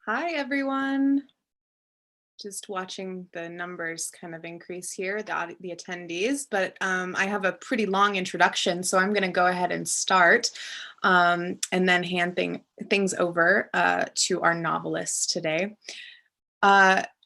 Hi, everyone. Just watching the numbers kind of increase here, the attendees, but I have a pretty long introduction, so I'm going to go ahead and start and then hand things over to our novelist today.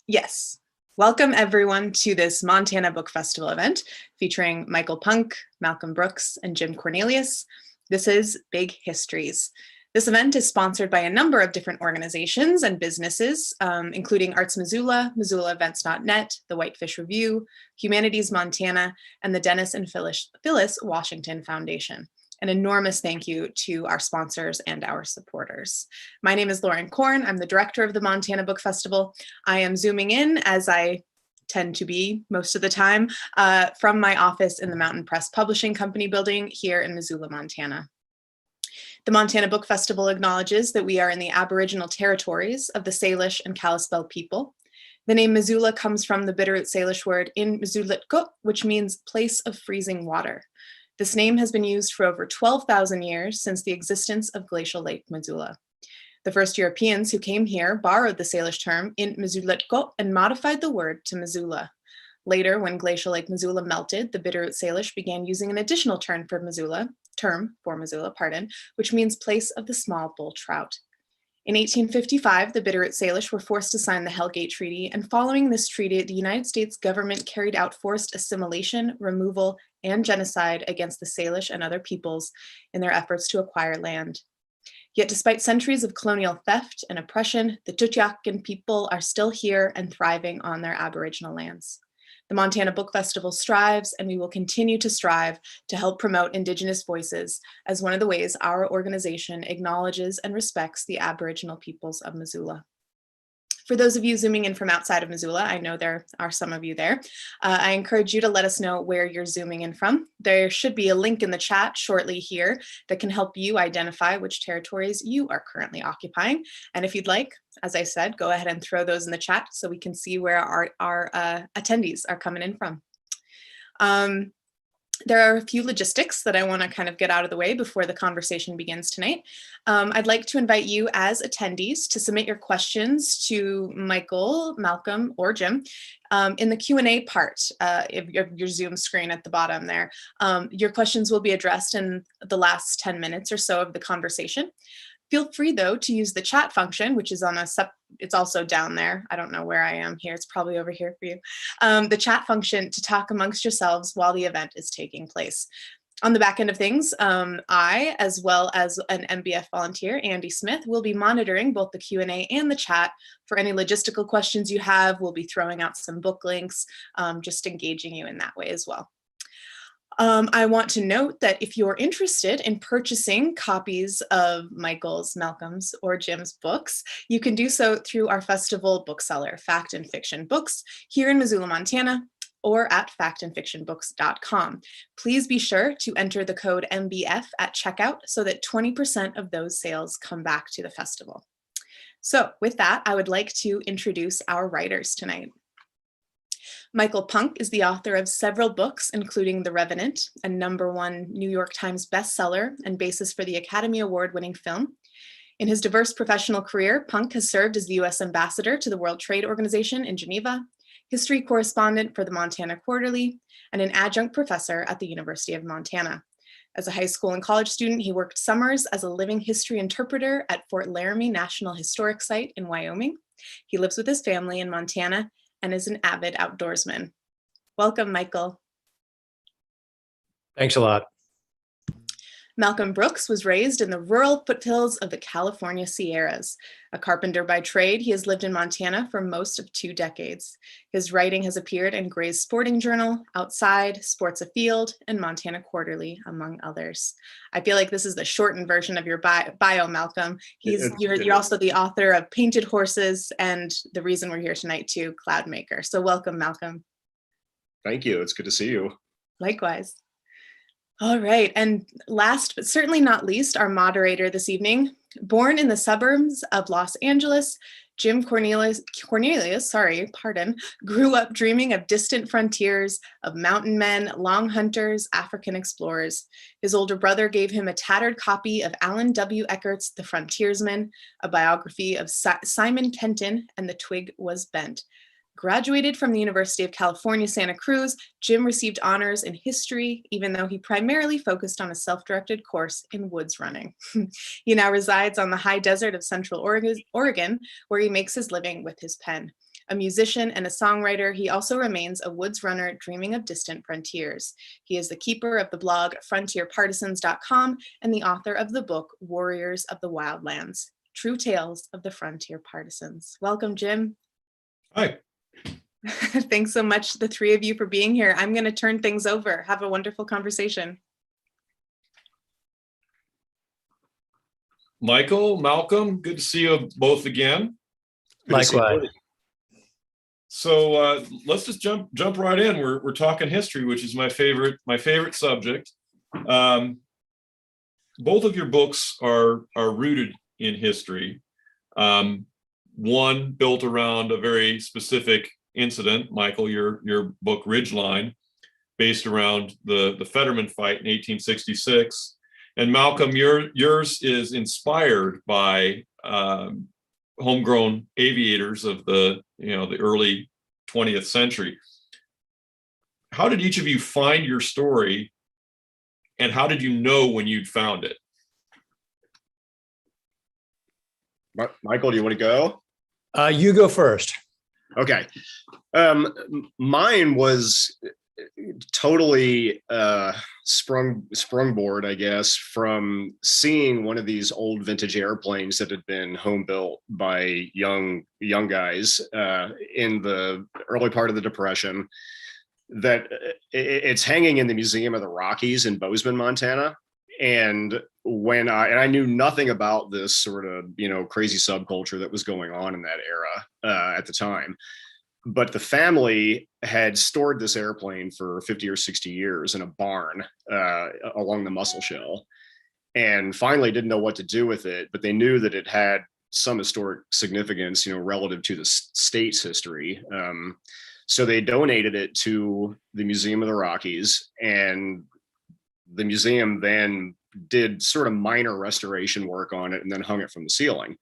Yes, welcome everyone to this Montana Book Festival event featuring Michael Punke, Malcolm Brooks, and Jim Cornelius. This is Big Histories. This event is sponsored by a number of different organizations and businesses, including Arts Missoula, MissoulaEvents.net, the Whitefish Review, Humanities Montana, and the Dennis and Phyllis Washington Foundation. An enormous thank you to our sponsors and our supporters. My name is Lauren Korn. I'm the director of the Montana Book Festival. I am zooming in, as I tend to be most of the time, from my office in the Mountain Press Publishing Company building here in Missoula, Montana. The Montana Book Festival acknowledges that we are in the Aboriginal territories of the Salish and Kalispel people. The name Missoula comes from the Bitterroot Salish word in Misulitkot, which means place of freezing water. This name has been used for over 12,000 years since the existence of Glacial Lake Missoula. The first Europeans who came here borrowed the Salish term in Misulitkot and modified the word to Missoula. Later, when Glacial Lake Missoula melted, the Bitterroot Salish began using an additional term for Missoula, which means place of the small bull trout. In 1855, the Bitterroot Salish were forced to sign the Hellgate Treaty, and following this treaty, the United States government carried out forced assimilation, removal, and genocide against the Salish and other peoples in their efforts to acquire land. Yet despite centuries of colonial theft and oppression, the Tutyakan people are still here and thriving on their Aboriginal lands. The Montana Book Festival strives, and we will continue to strive to help promote Indigenous voices as one of the ways our organization acknowledges and respects the Aboriginal peoples of Missoula. For those of you zooming in from outside of Missoula, I know there are some of you there, I encourage you to let us know where you're zooming in from. There should be a link in the chat shortly here that can help you identify which territories you are currently occupying. And if you'd like, as I said, go ahead and throw those in the chat so we can see where our attendees are coming in from. There are a few logistics that I want to kind of get out of the way before the conversation begins tonight. I'd like to invite you as attendees to submit your questions to Michael, Malcolm, or Jim in the Q&A part of your Zoom screen at the bottom there. Your questions will be addressed in the last 10 minutes or so of the conversation. Feel free, though, to use the chat function, which is on it's also down there. I don't know where I am here. It's probably over here for you. The chat function to talk amongst yourselves while the event is taking place. On the back end of things, I, as well as an MBF volunteer, Andy Smith, will be monitoring both the Q&A and the chat. For any logistical questions you have, we'll be throwing out some book links, just engaging you in that way as well. I want to note that if you're interested in purchasing copies of Michael's, Malcolm's, or Jim's books, you can do so through our festival bookseller, Fact and Fiction Books, here in Missoula, Montana, or at factandfictionbooks.com. Please be sure to enter the code MBF at checkout so that 20% of those sales come back to the festival. So with that, I would like to introduce our writers tonight. Michael Punke is the author of several books, including The Revenant, a #1 New York Times bestseller and basis for the Academy Award-winning film. In his diverse professional career, Punke has served as the U.S. Ambassador to the World Trade Organization in Geneva, history correspondent for the Montana Quarterly, and an adjunct professor at the University of Montana. As a high school and college student, he worked summers as a living history interpreter at Fort Laramie National Historic Site in Wyoming. He lives with his family in Montana and is an avid outdoorsman. Welcome, Michael. Thanks a lot. Malcolm Brooks was raised in the rural foothills of the California Sierras. A carpenter by trade, he has lived in Montana for most of 2 decades. His writing has appeared in Gray's Sporting Journal, Outside, Sports Afield, and Montana Quarterly, among others. I feel like this is the shortened version of your bio, Malcolm. You're also the author of Painted Horses and the reason we're here tonight too, Cloudmaker. So welcome, Malcolm. Thank you. It's good to see you. Likewise. All right, and last but certainly not least, our moderator this evening. Born in the suburbs of Los Angeles, Jim Cornelius, grew up dreaming of distant frontiers, of mountain men, long hunters, African explorers. His older brother gave him a tattered copy of Alan W. Eckert's The Frontiersman, a biography of Simon Kenton, and the twig was bent. Graduated from the University of California, Santa Cruz, Jim received honors in history, even though he primarily focused on a self-directed course in woods running. He now resides on the high desert of Central Oregon, where he makes his living with his pen. A musician and a songwriter, he also remains a woods runner dreaming of distant frontiers. He is the keeper of the blog frontierpartisans.com and the author of the book Warriors of the Wildlands, True Tales of the Frontier Partisans. Welcome, Jim. Hi. Thanks so much, the three of you, for being here. I'm going to turn things over. Have a wonderful conversation. Michael, Malcolm, good to see you both again. Likewise. So let's just jump right in. We're talking history, which is my favorite subject. Both of your books are rooted in history. One built around a very specific incident. Michael, your book Ridgeline, based around the Fetterman fight in 1866, and Malcolm, yours is inspired by homegrown aviators of the early 20th century. How did each of you find your story, and how did you know when you'd found it? Michael, do you want to go? You go first. Okay. Mine was totally sprungboard, I guess, from seeing one of these old vintage airplanes that had been home built by young guys in the early part of the Depression. That it's hanging in the Museum of the Rockies in Bozeman, Montana. And when I knew nothing about this sort of, crazy subculture that was going on in that era at the time, but the family had stored this airplane for 50 or 60 years in a barn along the Muscle Shell, and finally didn't know what to do with it, but they knew that it had some historic significance, relative to the state's history. So they donated it to the Museum of the Rockies, and the museum then did sort of minor restoration work on it and then hung it from the ceiling.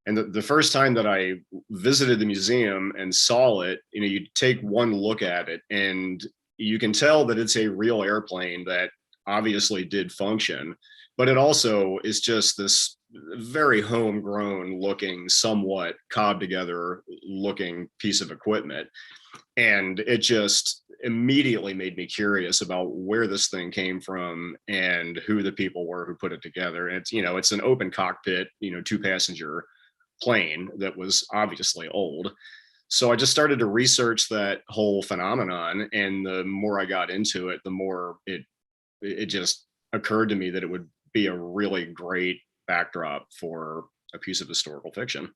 And the first time that I visited the museum and saw it, you take one look at it and you can tell that it's a real airplane that obviously did function, but it also is just this very homegrown looking, somewhat cobbed together looking piece of equipment. And it just immediately made me curious about where this thing came from and who the people were who put it together. And it's an open cockpit, 2-passenger plane that was obviously old. So I just started to research that whole phenomenon. And the more I got into it, the more it just occurred to me that it would be a really great backdrop for a piece of historical fiction.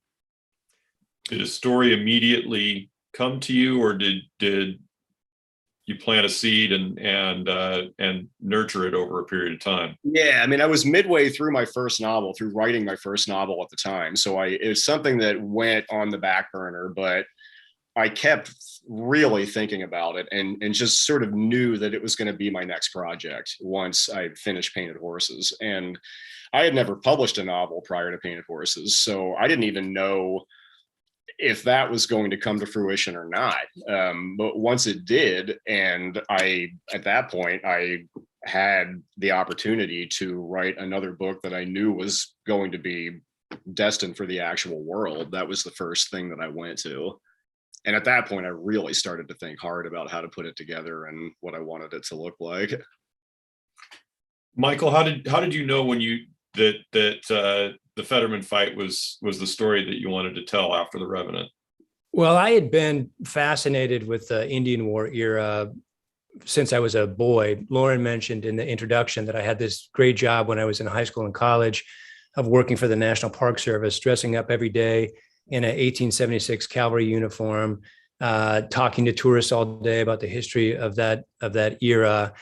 Did a story immediately come to you, or did you plant a seed and nurture it over a period of time? Yeah, I was midway through writing my first novel at the time. So it was something that went on the back burner, but I kept really thinking about it and just sort of knew that it was going to be my next project once I finished Painted Horses. And I had never published a novel prior to Painted Horses, so I didn't even know if that was going to come to fruition or not. But once it did, and at that point, I had the opportunity to write another book that I knew was going to be destined for the actual world. That was the first thing that I went to. And at that point, I really started to think hard about how to put it together and what I wanted it to look like. Michael, how did you know when that the Fetterman fight was the story that you wanted to tell after the Revenant? Well, I had been fascinated with the Indian War era since I was a boy. Lauren mentioned in the introduction that I had this great job when I was in high school and college of working for the National Park Service, dressing up every day in an 1876 cavalry uniform, talking to tourists all day about the history of that era.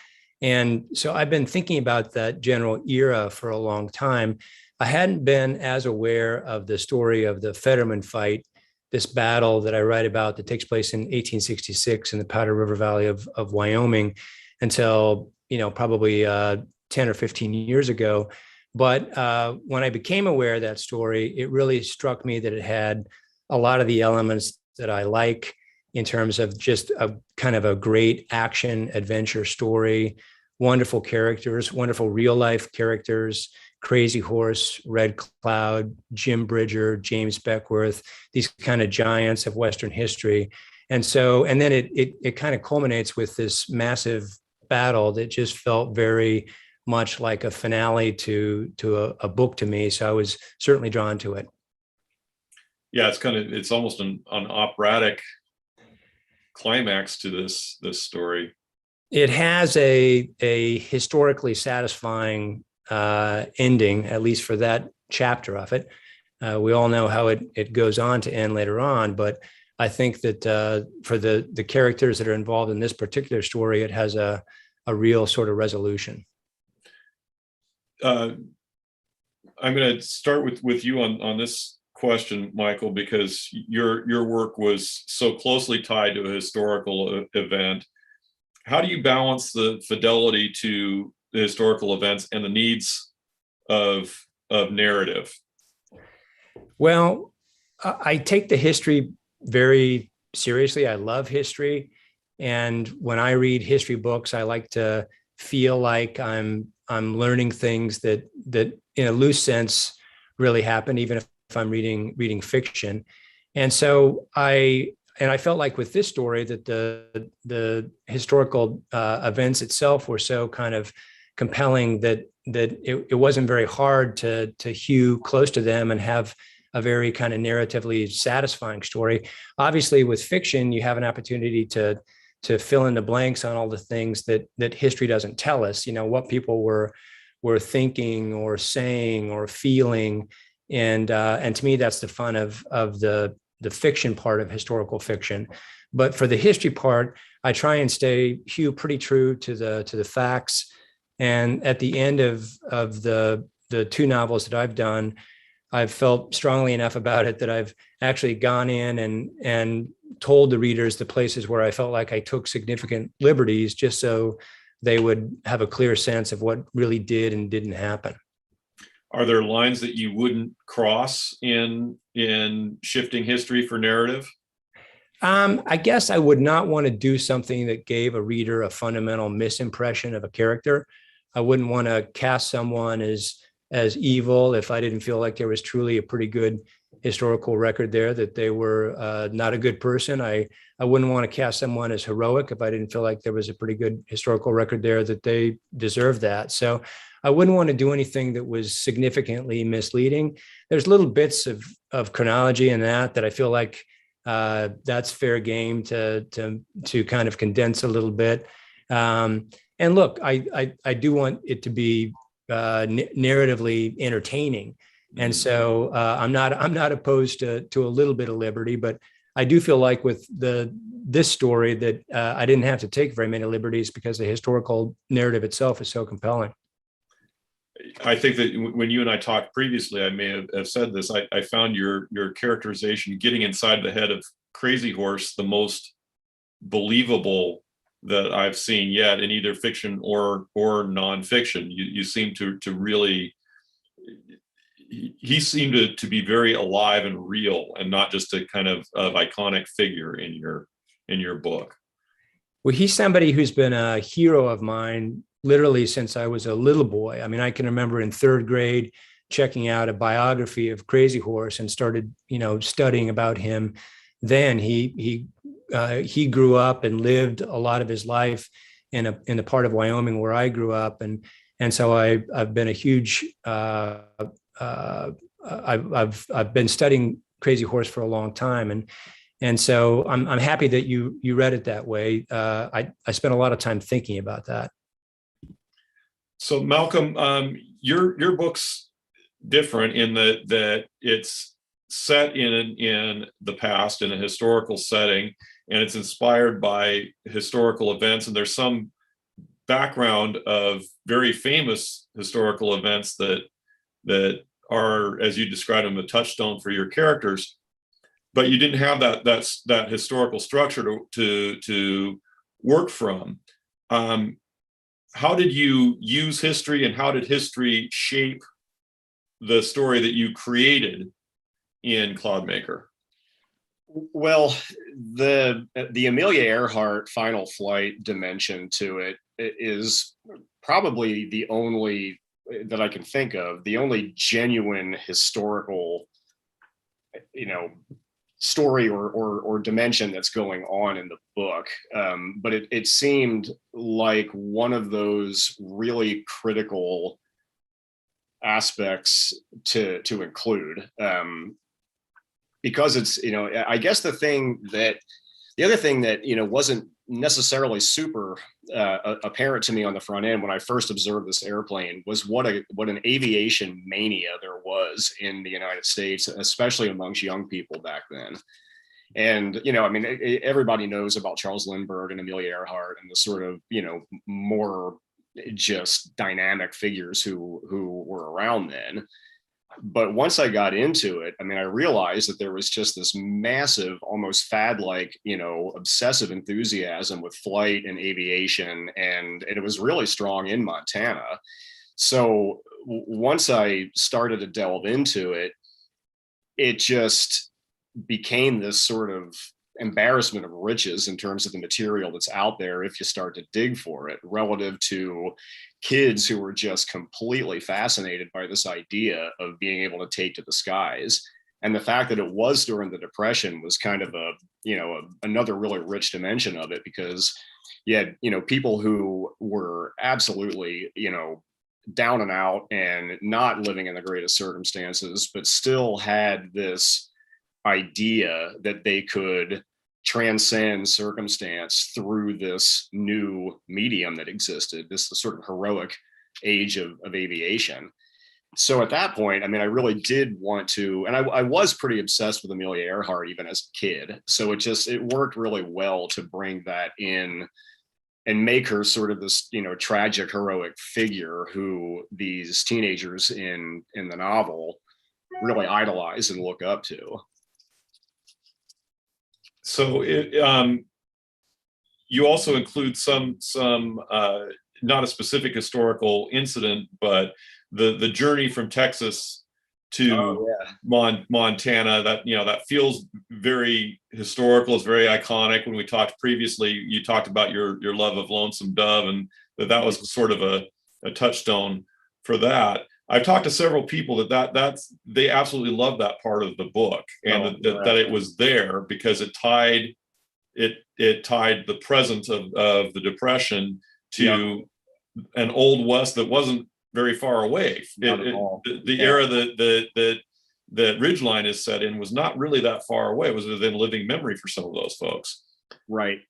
And so I've been thinking about that general era for a long time. I hadn't been as aware of the story of the Fetterman fight, this battle that I write about that takes place in 1866 in the Powder River Valley of Wyoming, until, probably 10 or 15 years ago. But when I became aware of that story, it really struck me that it had a lot of the elements that I like in terms of just a kind of a great action adventure story, wonderful characters, wonderful real life characters, Crazy Horse, Red Cloud, Jim Bridger, James Beckworth, these kind of giants of Western history. And then it kind of culminates with this massive battle that just felt very much like a finale to a book to me. So I was certainly drawn to it. Yeah, it's almost an operatic climax to this story. It has a historically satisfying ending, at least for that chapter of it. We all know how it goes on to end later on, but I think that for the characters that are involved in this particular story, it has a real sort of resolution. I'm going to start with you on this question, Michael, because your work was so closely tied to a historical event. How do you balance the fidelity to the historical events and the needs of narrative? Well, I take the history very seriously. I love history. And when I read history books, I like to feel like I'm learning things that in a loose sense really happen, even if I'm reading fiction. And so I felt like with this story that the historical events itself were so kind of compelling that it wasn't very hard to hew close to them and have a very kind of narratively satisfying story. Obviously, with fiction, you have an opportunity to fill in the blanks on all the things that history doesn't tell us. What people were thinking or saying or feeling, and to me, that's the fun of the fiction part of historical fiction. But for the history part, I try and hew pretty true to the facts. And at the end of the two novels that I've done, I've felt strongly enough about it that I've actually gone in and told the readers the places where I felt like I took significant liberties, just so they would have a clear sense of what really did and didn't happen. Are there lines that you wouldn't cross in shifting history for narrative? I guess I would not want to do something that gave a reader a fundamental misimpression of a character. I wouldn't want to cast someone as evil if I didn't feel like there was truly a pretty good historical record there that they were not a good person. I wouldn't want to cast someone as heroic if I didn't feel like there was a pretty good historical record there that they deserved that. So I wouldn't want to do anything that was significantly misleading. There's little bits of chronology in that I feel like that's fair game to kind of condense a little bit. And look, I do want it to be narratively entertaining, and so I'm not opposed to a little bit of liberty, but I do feel like with this story that I didn't have to take very many liberties because the historical narrative itself is so compelling. I think that when you and I talked previously, I may have said this. I found your characterization, getting inside the head of Crazy Horse, the most believable that I've seen yet in either fiction or nonfiction. You seem to really, he seemed to be very alive and real, and not just a kind of iconic figure in your book. Well, he's somebody who's been a hero of mine literally since I was a little boy. I mean, I can remember in third grade checking out a biography of Crazy Horse and started, studying about him. Then he grew up and lived a lot of his life in the part of Wyoming where I grew up, and so I've been a huge I've been studying Crazy Horse for a long time, and so I'm happy that you read it that way. I spent a lot of time thinking about that. So Malcolm, your book's different in that it's set in the past in a historical setting, and it's inspired by historical events, and there's some background of very famous historical events that are, as you described them, a touchstone for your characters, but you didn't have that historical structure to work from. How did you use history, and how did history shape the story that you created in Cloudmaker? Well, the Amelia Earhart final flight dimension to it is probably the only that I can think of, the only genuine historical, story or dimension that's going on in the book. But it seemed like one of those really critical aspects to include, because it's, I guess the other thing that wasn't necessarily super apparent to me on the front end when I first observed this airplane was what an aviation mania there was in the United States, especially amongst young people back then. And everybody knows about Charles Lindbergh and Amelia Earhart and the sort of more just dynamic figures who were around then. But once I got into it, I realized that there was just this massive, almost fad-like, obsessive enthusiasm with flight and aviation, and it was really strong in Montana. So once I started to delve into it, it just became this sort of embarrassment of riches in terms of the material that's out there if you start to dig for it, relative to kids who were just completely fascinated by this idea of being able to take to the skies. And the fact that it was during the Depression was kind of another really rich dimension of it, because you had, people who were absolutely, down and out and not living in the greatest circumstances, but still had this idea that they could transcend circumstance through this new medium that existed, this sort of heroic age of aviation. So at that point, I really did want to, and I was pretty obsessed with Amelia Earhart even as a kid. So it worked really well to bring that in and make her sort of this, tragic, heroic figure who these teenagers in the novel really idolize and look up to. So you also include some not a specific historical incident, but the journey from Texas to Montana. That feels very historical. It's very iconic. When we talked previously, you talked about your love of Lonesome Dove, and that was sort of a touchstone for that. I've talked to several people that's they absolutely love that part of the book, and that it was there because it tied the present of the Depression to an Old West that wasn't very far away. The era that Ridgeline is set in was not really that far away. It was within living memory for some of those folks. Right.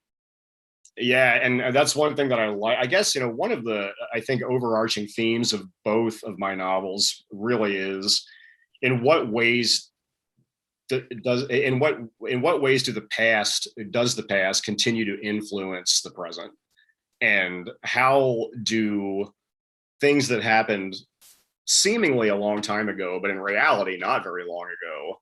Yeah, and that's one thing that I like. I guess, one of the, I think, overarching themes of both of my novels really is in what ways does the past continue to influence the present, and how do things that happened seemingly a long time ago, but in reality not very long ago,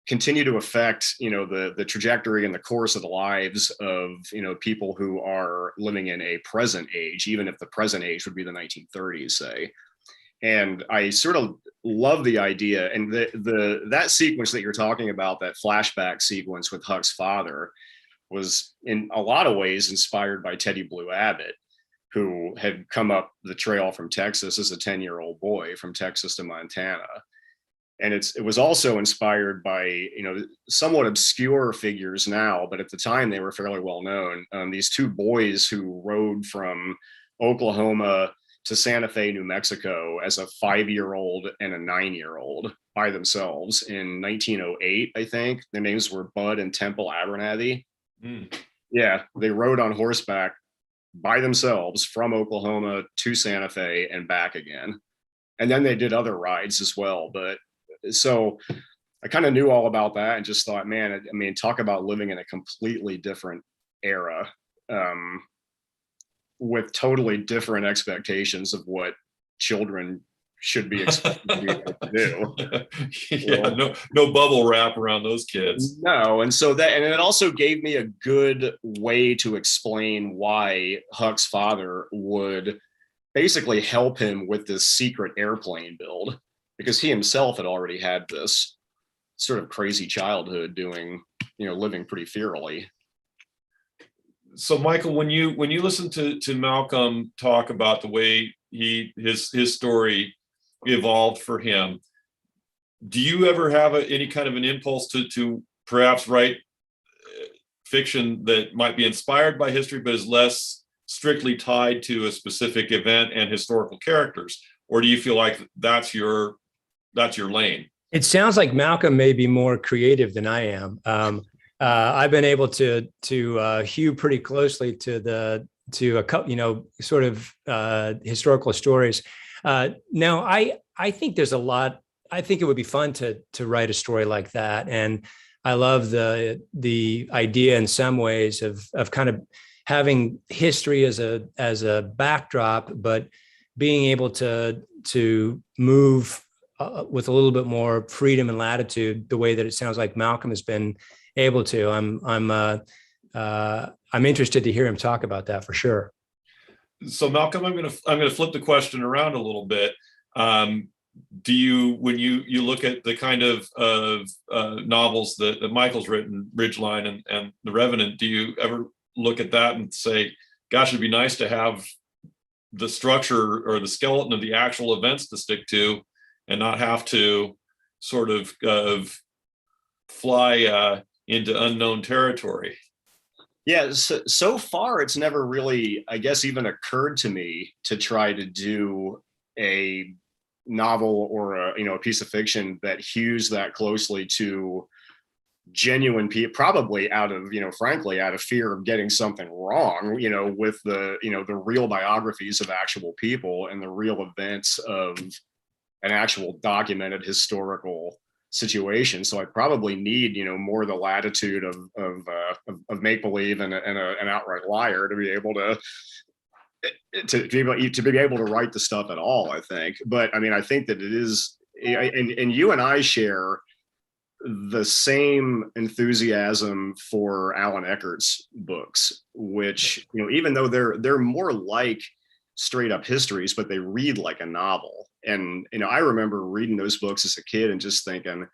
continue to affect the trajectory and the course of the lives of people who are living in a present age, even if the present age would be the 1930s, say. And I sort of love the idea, and that sequence that you're talking about, that flashback sequence with Huck's father, was in a lot of ways inspired by Teddy Blue Abbott, who had come up the trail from Texas as a 10-year-old boy from Texas to Montana. And it was also inspired by, somewhat obscure figures now, but at the time they were fairly well known. These two boys who rode from Oklahoma to Santa Fe, New Mexico as a 5-year-old and a 9-year-old by themselves in 1908, I think. Their names were Bud and Temple Abernathy. Yeah, they rode on horseback by themselves from Oklahoma to Santa Fe and back again. And then they did other rides as well. But so I kind of knew all about that and just thought, man, talk about living in a completely different era, with totally different expectations of what children should be expected to be able to do. Yeah, no bubble wrap around those kids. No, and so that, and it also gave me a good way to explain why Huck's father would basically help him with this secret airplane build, because he himself had already had this sort of crazy childhood doing, living pretty fearfully. So Michael, when you listen to Malcolm talk about the way his story evolved for him, do you ever have any kind of an impulse to perhaps write fiction that might be inspired by history but is less strictly tied to a specific event and historical characters, or do you feel like that's your lane? It sounds like Malcolm may be more creative than I am. I've been able to hew pretty closely to a couple, sort of historical stories. Now, I think there's a lot. I think it would be fun to write a story like that, and I love the idea in some ways of kind of having history as a backdrop, but being able to move with a little bit more freedom and latitude, the way that it sounds like Malcolm has been able to. I'm interested to hear him talk about that for sure. So Malcolm, I'm gonna flip the question around a little bit. Do you, when you look at the kind of novels that Michael's written, Ridgeline and The Revenant, do you ever look at that and say, gosh, it'd be nice to have the structure or the skeleton of the actual events to stick to and not have to sort of fly into unknown territory? Yeah, so far it's never really, I guess, even occurred to me to try to do a novel or a piece of fiction that hews that closely to genuine people, probably out of, frankly, out of fear of getting something wrong, with the real biographies of actual people and the real events of an actual documented historical situation. So I probably need, more the latitude of make believe and an outright liar to be able to be able to write the stuff at all, I think. But I mean, I think that it is, and you and I share the same enthusiasm for Alan Eckert's books, which, even though they're more like straight up histories, but they read like a novel. And, I remember reading those books as a kid and just thinking,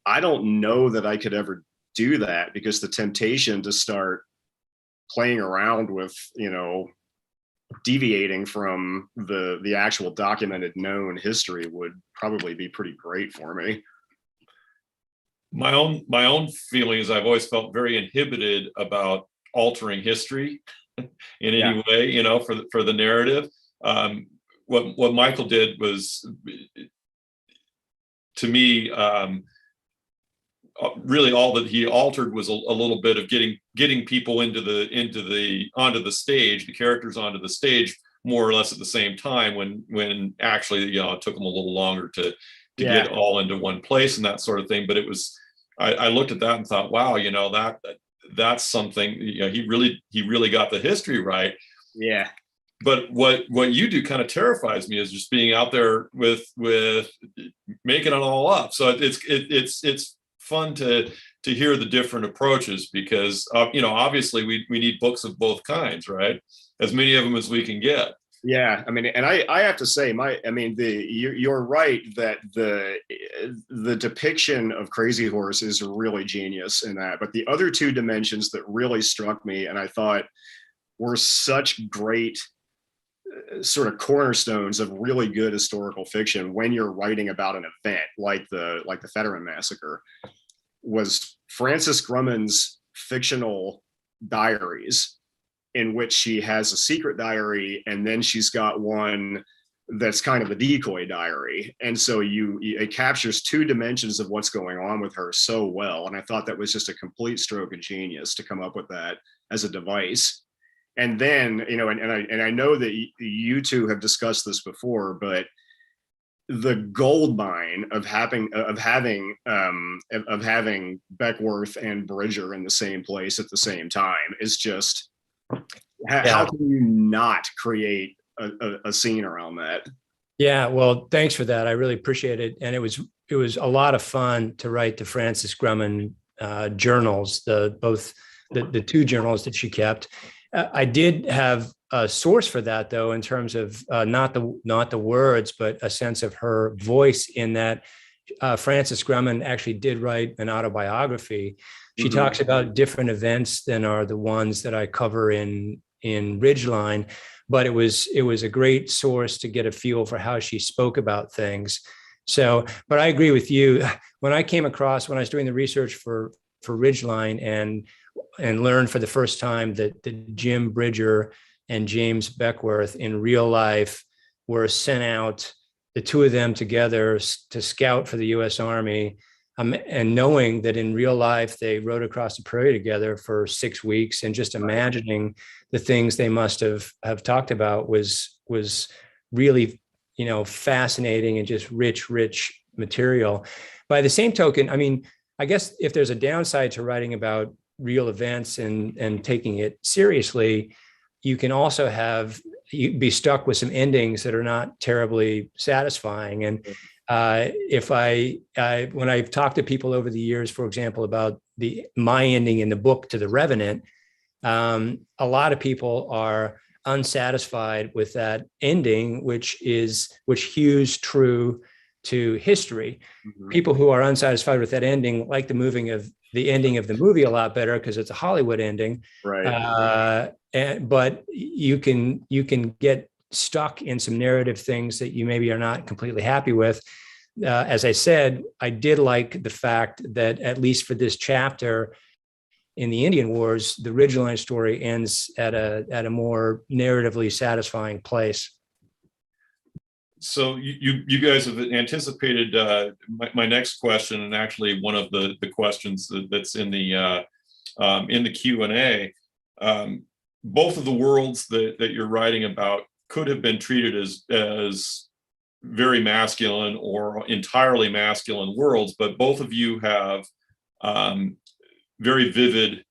I don't know that I could ever do that, because the temptation to start playing around with, deviating from the actual documented known history would probably be pretty great for me. My own feeling is I've always felt very inhibited about altering history in any way, for the narrative. What Michael did was, to me, really all that he altered was a little bit of getting people onto the stage, the characters onto the stage, more or less at the same time, when actually, it took them a little longer to get all into one place and that sort of thing. But it was, I looked at that and thought, wow, that's something, he really got the history right. Yeah. But what you do kind of terrifies me, is just being out there with making it all up. So it's fun to hear the different approaches, because obviously we need books of both kinds, right? As many of them as we can get. Yeah, I mean, and I have to say, you're right that the depiction of Crazy Horse is really genius in that. But the other two dimensions that really struck me, and I thought were such great sort of cornerstones of really good historical fiction when you're writing about an event like the Fetterman Massacre, was Frances Grumman's fictional diaries, in which she has a secret diary, and then she's got one that's kind of a decoy diary. And so it captures two dimensions of what's going on with her so well. And I thought that was just a complete stroke of genius to come up with that as a device. And then, and I know that you two have discussed this before, but the gold mine of having Beckworth and Bridger in the same place at the same time is just, how can you not create a scene around that? Yeah, well, thanks for that. I really appreciate it. And it was a lot of fun to write the Frances Grumman journals, both the two journals that she kept. I did have a source for that, though, in terms of not the words, but a sense of her voice. In that Frances Grumman actually did write an autobiography. She talks about different events than are the ones that I cover in Ridgeline, but it was a great source to get a feel for how she spoke about things. So, but I agree with you. When I was doing the research for Ridgeline and learned for the first time that Jim Bridger and James Beckworth in real life were sent out, the two of them together, to scout for the U.S. Army, and knowing that in real life they rode across the prairie together for 6 weeks, and just imagining the things they must have talked about was really, fascinating and just rich material. By the same token, I mean, I guess if there's a downside to writing about real events and taking it seriously, you can also be stuck with some endings that are not terribly satisfying. And when I've talked to people over the years, for example, about my ending in the book to The Revenant, a lot of people are unsatisfied with that ending, which hews true to history. People who are unsatisfied with that ending like the ending of the movie a lot better because it's a Hollywood ending. Right. But you can get stuck in some narrative things that you maybe are not completely happy with. As I said, I did like the fact that, at least for this chapter in the Indian Wars, the Ridgeline story ends at a more narratively satisfying place. So you guys have anticipated my next question, and actually one of the questions that's in the Q&A. Both of the worlds that you're writing about could have been treated as very masculine or entirely masculine worlds, but both of you have very vivid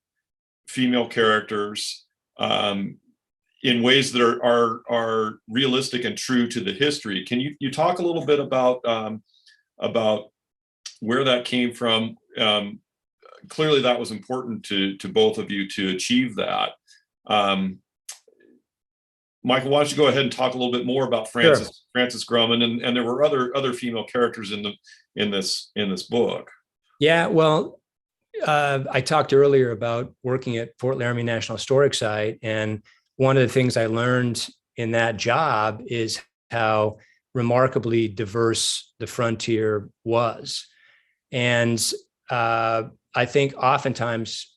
female characters in ways that are realistic and true to the history. Can you talk a little bit about where that came from? Clearly, that was important to both of you to achieve that. Michael, why don't you go ahead and talk a little bit more about Frances Grumman, and there were other female characters in this book. Yeah, well, I talked earlier about working at Fort Laramie National Historic Site, and one of the things I learned in that job is how remarkably diverse the frontier was. And I think oftentimes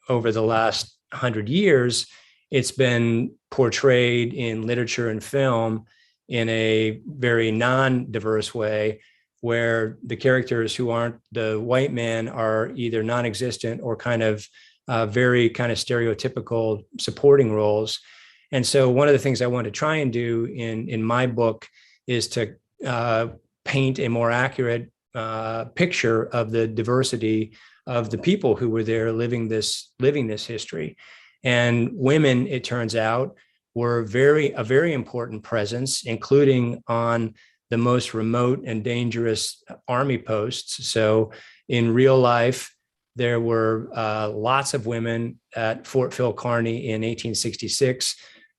over the last 100 years, it's been portrayed in literature and film in a very non-diverse way, where the characters who aren't the white man are either non-existent or very stereotypical supporting roles. And so one of the things I want to try and do in my book is to paint a more accurate picture of the diversity of the people who were there living this history. And women, it turns out, were a very important presence, including on the most remote and dangerous army posts. So in real life, there were lots of women at Fort Phil Kearny in 1866.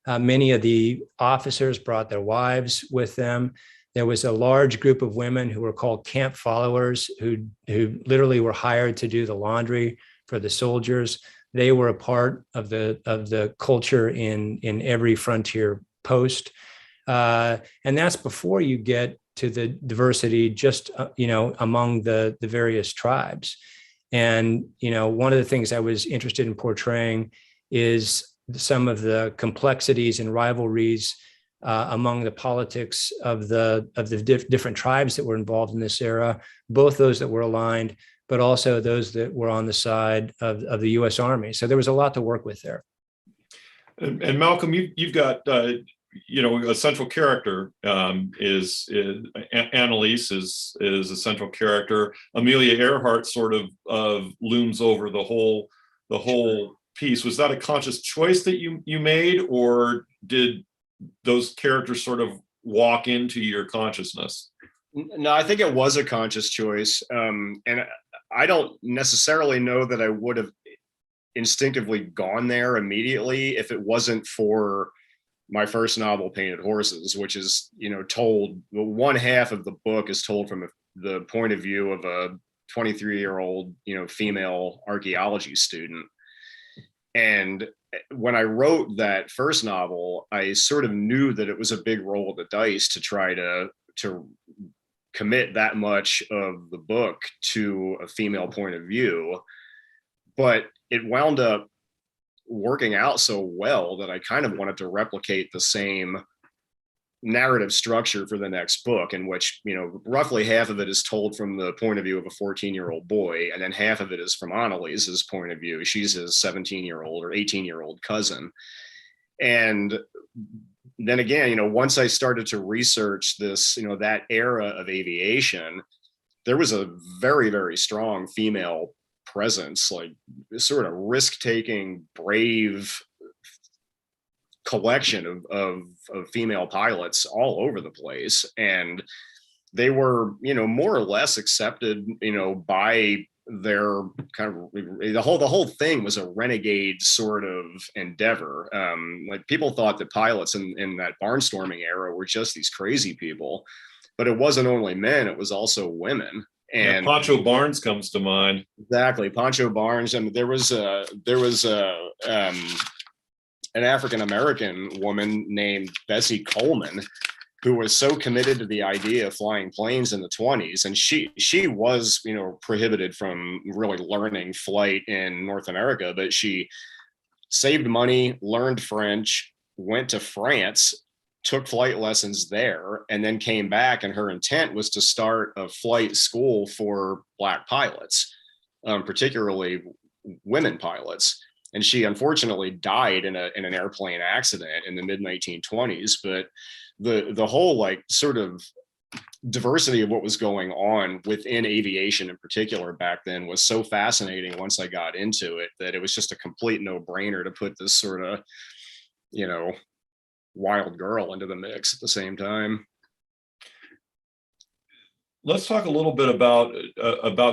Many of the officers brought their wives with them. There was a large group of women who were called camp followers, who literally were hired to do the laundry for the soldiers. They were a part of the culture in every frontier post. And that's before you get to the diversity just among the various tribes. And one of the things I was interested in portraying is some of the complexities and rivalries among the politics of the different tribes that were involved in this era, both those that were aligned, but also those that were on the side of the U.S. Army. So there was a lot to work with there. And Malcolm, you've got a central character is Annalise is a central character. Amelia Earhart sort of looms over the whole piece. Was that a conscious choice that you made, or did those characters sort of walk into your consciousness? No, I think it was a conscious choice. And I don't necessarily know that I would have instinctively gone there immediately if it wasn't for my first novel, Painted Horses, which is, told, one half of the book is told from the point of view of a 23-year-old, female archaeology student. And when I wrote that first novel, I sort of knew that it was a big roll of the dice to try to commit that much of the book to a female point of view. But it wound up working out so well that I kind of wanted to replicate the same narrative structure for the next book, in which, roughly half of it is told from the point of view of a 14-year-old boy, and then half of it is from Annalise's point of view. She's his 17-year-old or 18-year-old cousin. And then again, once I started to research this, that era of aviation, there was a very, very strong female presence, like sort of risk-taking, brave collection of female pilots all over the place. And they were, more or less accepted, by their kind of, the whole thing was a renegade sort of endeavor. Like, people thought that pilots in that barnstorming era were just these crazy people, but it wasn't only men, it was also women. And Pancho Barnes comes to mind. Exactly, Pancho Barnes. And there was an African-American woman named Bessie Coleman, who was so committed to the idea of flying planes in the 1920s. And she was, prohibited from really learning flight in North America, but she saved money, learned French, went to France, took flight lessons there, and then came back. And her intent was to start a flight school for Black pilots, particularly women pilots. And she unfortunately died in an airplane accident in the mid-1920s. But the whole sort of diversity of what was going on within aviation in particular back then was so fascinating once I got into it, that it was just a complete no-brainer to put this sort of, wild girl into the mix at the same time. Let's talk a little bit about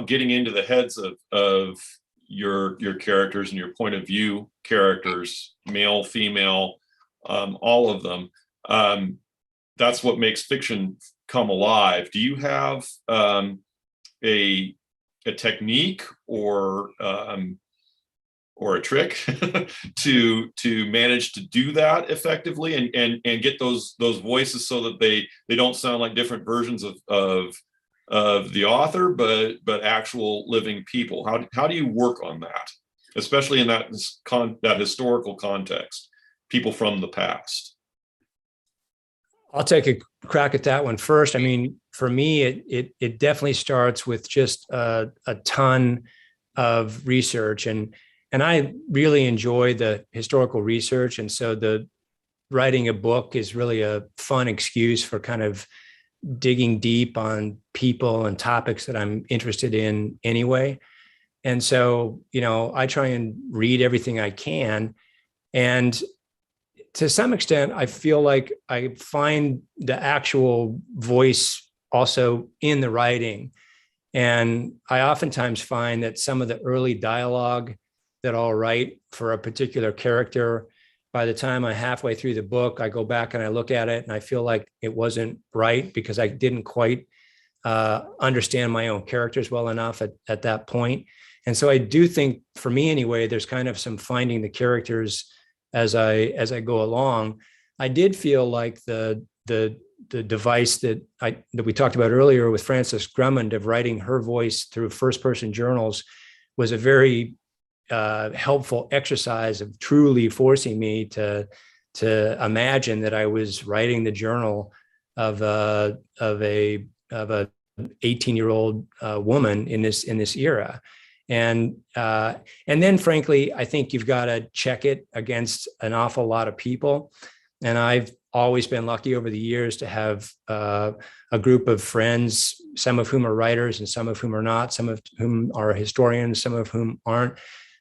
getting into the heads of your characters and your point of view characters, male, female, all of them. That's what makes fiction come alive. Do you have a technique or a trick to manage to do that effectively and get those voices so that they don't sound like different versions of the author, but actual living people? How do you work on that, especially in that historical context, people from the past? I'll take a crack at that one first. I mean, for me, it definitely starts with just a ton of research, and I really enjoy the historical research. And so the writing a book is really a fun excuse for kind of digging deep on people and topics that I'm interested in anyway. And so, I try and read everything I can. And to some extent, I feel like I find the actual voice also in the writing. And I oftentimes find that some of the early dialogue that I'll write for a particular character, by the time I'm halfway through the book, I go back and I look at it and I feel like it wasn't right because I didn't quite understand my own characters well enough at that point. And so I do think, for me anyway, there's kind of some finding the characters as I go along. I did feel like the device that we talked about earlier with Frances Drummond of writing her voice through first-person journals was a very helpful exercise of truly forcing me to imagine that I was writing the journal of a 18-year-old woman in this era. And then, frankly, I think you've got to check it against an awful lot of people. And I've always been lucky over the years to have a group of friends, some of whom are writers and some of whom are not, some of whom are historians, some of whom aren't,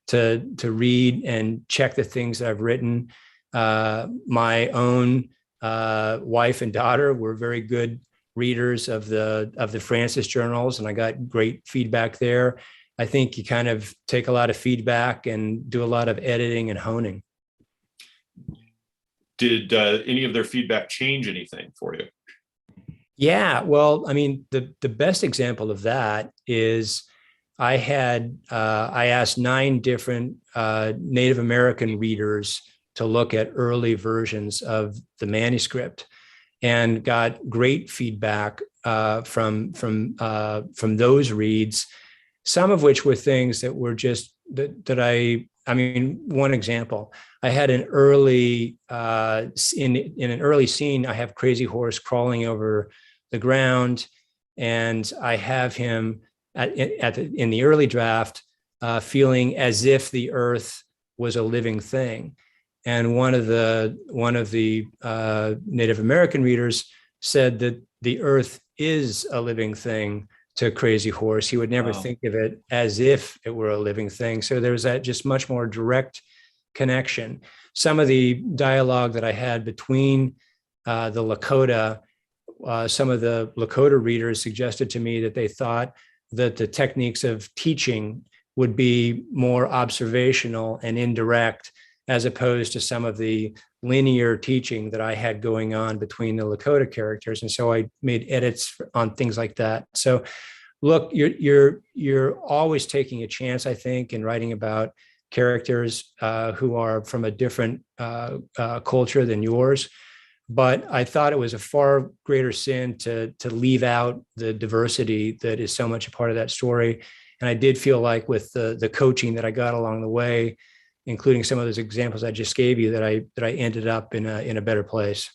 to read and check the things that I've written. My own wife and daughter were very good readers of the Francis journals, and I got great feedback there. I think you kind of take a lot of feedback and do a lot of editing and honing. Did any of their feedback change anything for you? Yeah, well, I mean, the best example of that is I asked 9 different Native American readers to look at early versions of the manuscript, and got great feedback from those reads. Some of which were things that were just that I mean, one example, I had an early in an early scene, I have Crazy Horse crawling over the ground, and I have him in the early draft feeling as if the earth was a living thing. And one of the Native American readers said that the earth is a living thing to Crazy Horse. He would never think of it as if it were a living thing. So there was that just much more direct connection. Some of the dialogue that I had between the Lakota, some of the Lakota readers suggested to me that they thought that the techniques of teaching would be more observational and indirect, as opposed to some of the linear teaching that I had going on between the Lakota characters. And so I made edits on things like that. So look, you're always taking a chance, I think, in writing about characters who are from a different culture than yours. But I thought it was a far greater sin to leave out the diversity that is so much a part of that story. And I did feel like with the coaching that I got along the way, including some of those examples I just gave you, that I ended up in a better place.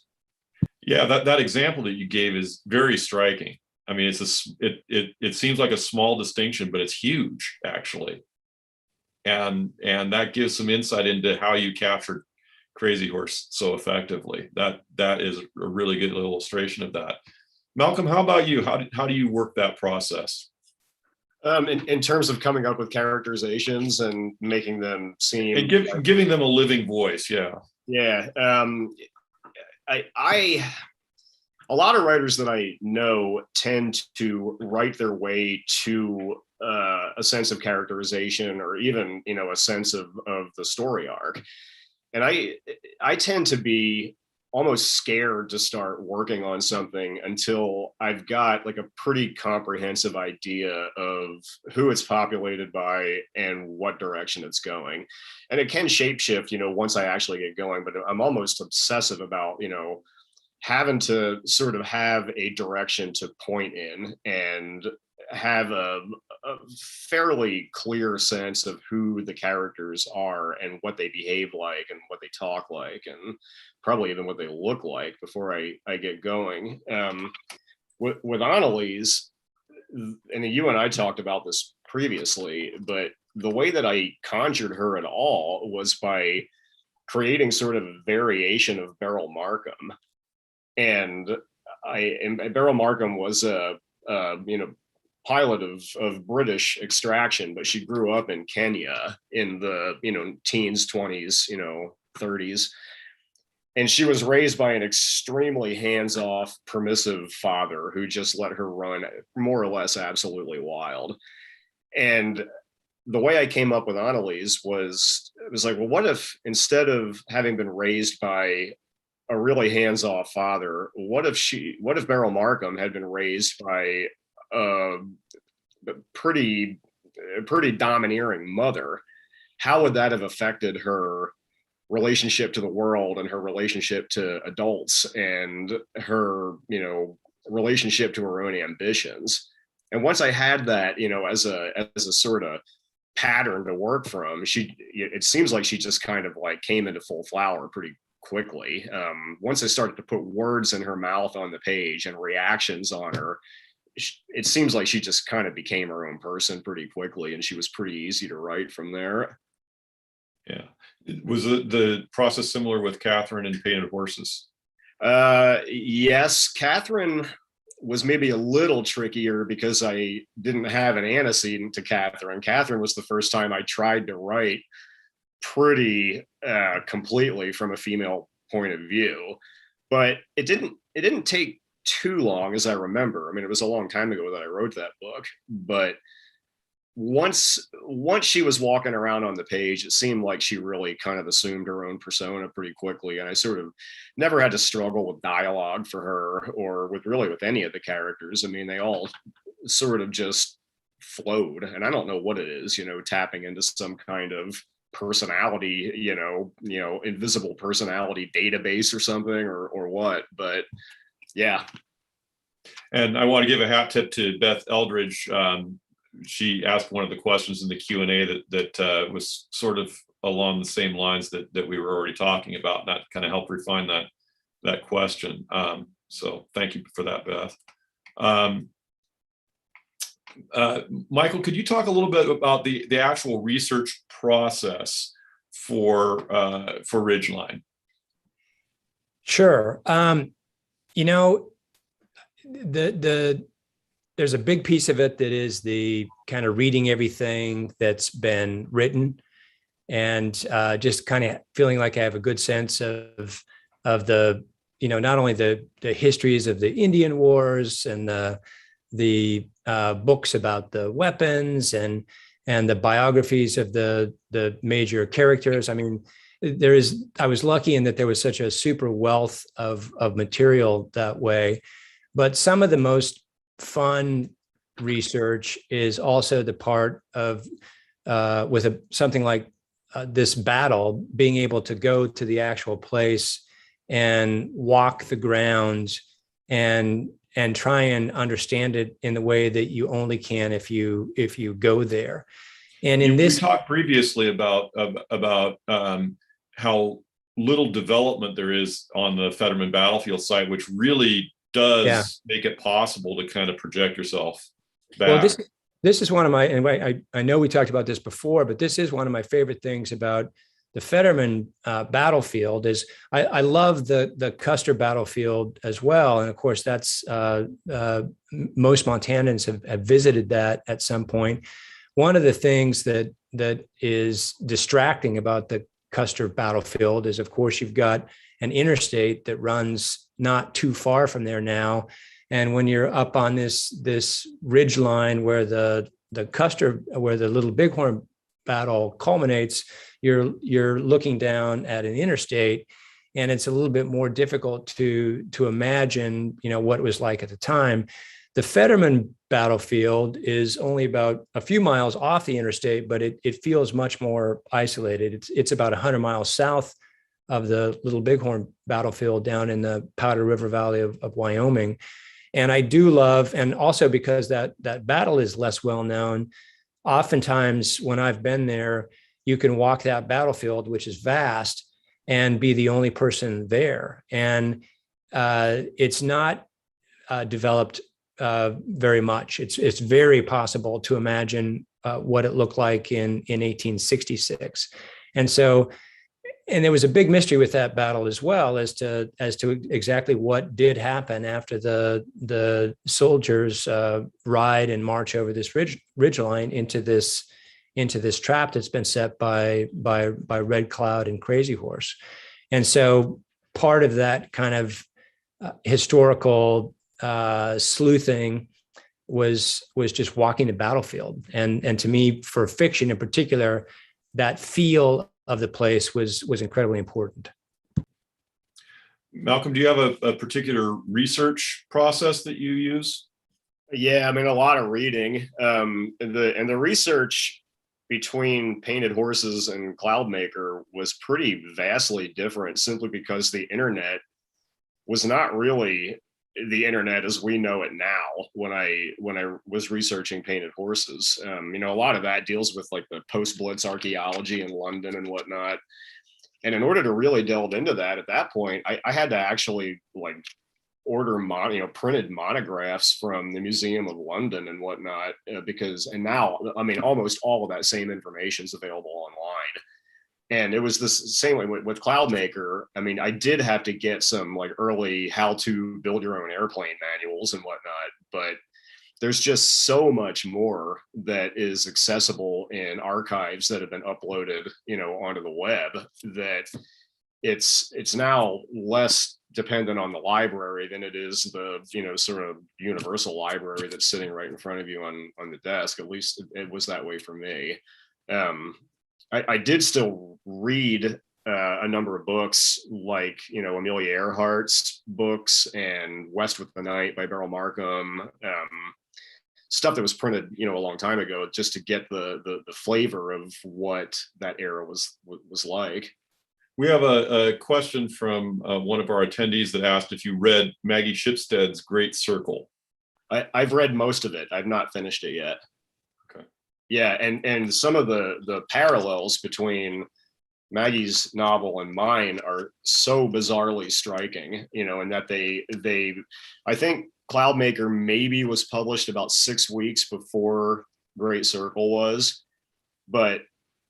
Yeah, that example that you gave is very striking. I mean, it seems like a small distinction, but it's huge actually, and that gives some insight into how you captured Crazy Horse so effectively. That is a really good illustration of that. Malcolm, how about you? How do you work that process? In terms of coming up with characterizations and making them seem and giving them a living voice. Yeah. A lot of writers that I know tend to write their way to a sense of characterization, or even, a sense of the story arc. And I tend to be almost scared to start working on something until I've got like a pretty comprehensive idea of who it's populated by and what direction it's going. And it can shapeshift, once I actually get going, but I'm almost obsessive about, having to sort of have a direction to point in and have a fairly clear sense of who the characters are and what they behave like and what they talk like and probably even what they look like before I get going. With Annalise, and you and I talked about this previously, but the way that I conjured her at all was by creating sort of a variation of Beryl Markham. And Beryl Markham was a pilot of British extraction, but she grew up in Kenya in the teens, 20s, 30s. And she was raised by an extremely hands-off, permissive father who just let her run more or less absolutely wild. And the way I came up with Annalise was, it was like, well, what if instead of having been raised by a really hands-off father, what if Beryl Markham had been raised by a pretty domineering mother? How would that have affected her relationship to the world and her relationship to adults and her, relationship to her own ambitions? And once I had that, as a sort of pattern to work from, it seems like she just kind of like came into full flower pretty quickly. Once I started to put words in her mouth on the page and reactions on her, it seems like she just kind of became her own person pretty quickly, and she was pretty easy to write from there. Yeah. Was the process similar with Catherine and Painted Horses? Yes, Catherine was maybe a little trickier because I didn't have an antecedent to Catherine. Catherine was the first time I tried to write pretty completely from a female point of view. But it didn't take too long, as I remember. I mean, it was a long time ago that I wrote that book, but once she was walking around on the page, it seemed like she really kind of assumed her own persona pretty quickly. And I sort of never had to struggle with dialogue for her, or with any of the characters. I mean, they all sort of just flowed. And I don't know what it is, tapping into some kind of personality, invisible personality database or something, or what. But yeah. And I want to give a hat tip to Beth Eldridge. She asked one of the questions in the Q&A that was sort of along the same lines that we were already talking about, and that kind of helped refine that question. So thank you for that, Beth. Michael, could you talk a little bit about the actual research process for Ridgeline? Sure. There's a big piece of it that is the kind of reading everything that's been written, and just kind of feeling like I have a good sense of the, not only the histories of the Indian Wars and the books about the weapons and the biographies of the major characters. I mean, I was lucky in that there was such a super wealth of material that way. But some of the most fun research is also the part of something like this battle, being able to go to the actual place and walk the ground and try and understand it in the way that you only can if you go there. And we talked previously about how little development there is on the Fetterman battlefield site, which really does make it possible to kind of project yourself back. Well, this is one of my, and I know we talked about this before, but this is one of my favorite things about the Fetterman battlefield is I love the Custer battlefield as well. And of course, that's most Montanans have visited that at some point. One of the things that is distracting about the Custer battlefield is, of course, you've got an interstate that runs not too far from there now. And when you're up on this ridge line where the Little Bighorn battle culminates, you're looking down at an interstate, and it's a little bit more difficult to imagine, what it was like at the time. The Fetterman battlefield is only about a few miles off the interstate, but it feels much more isolated. It's about 100 miles south of the Little Bighorn battlefield down in the Powder River Valley of Wyoming. And I do love, and also because that battle is less well known, oftentimes when I've been there, you can walk that battlefield, which is vast, and be the only person there. And it's not developed very much. It's very possible to imagine what it looked like in 1866. And there was a big mystery with that battle as well as to exactly what did happen after the soldiers ride and march over this ridge line into this trap that's been set by Red Cloud and Crazy Horse. And so part of that kind of historical sleuthing was just walking the battlefield. And to me, for fiction in particular, that feel of the place was incredibly important. Malcolm, do you have a particular research process that you use? Yeah, I mean, a lot of reading. The research between Painted Horses and Cloudmaker was pretty vastly different, simply because the internet was not really the internet as we know it now. When I was researching Painted Horses, a lot of that deals with like the post-Blitz archaeology in London and whatnot. And in order to really delve into that at that point, I had to actually like order printed monographs from the Museum of London and whatnot, and now, I mean, almost all of that same information is available online. And it was the same way with Cloudmaker. I mean, I did have to get some like early how to build your own airplane manuals and whatnot, but there's just so much more that is accessible in archives that have been uploaded, onto the web, that it's now less dependent on the library than it is the, sort of universal library that's sitting right in front of you on the desk. At least it was that way for me. I did still read a number of books like, Amelia Earhart's books and West with the Night by Beryl Markham, stuff that was printed, a long time ago, just to get the flavor of what that era was like. We have a question from one of our attendees that asked if you read Maggie Shipstead's Great Circle. I've read most of it. I've not finished it yet. Okay. Yeah, and some of the parallels between Maggie's novel and mine are so bizarrely striking, in that they I think Cloudmaker maybe was published about 6 weeks before Great Circle was, but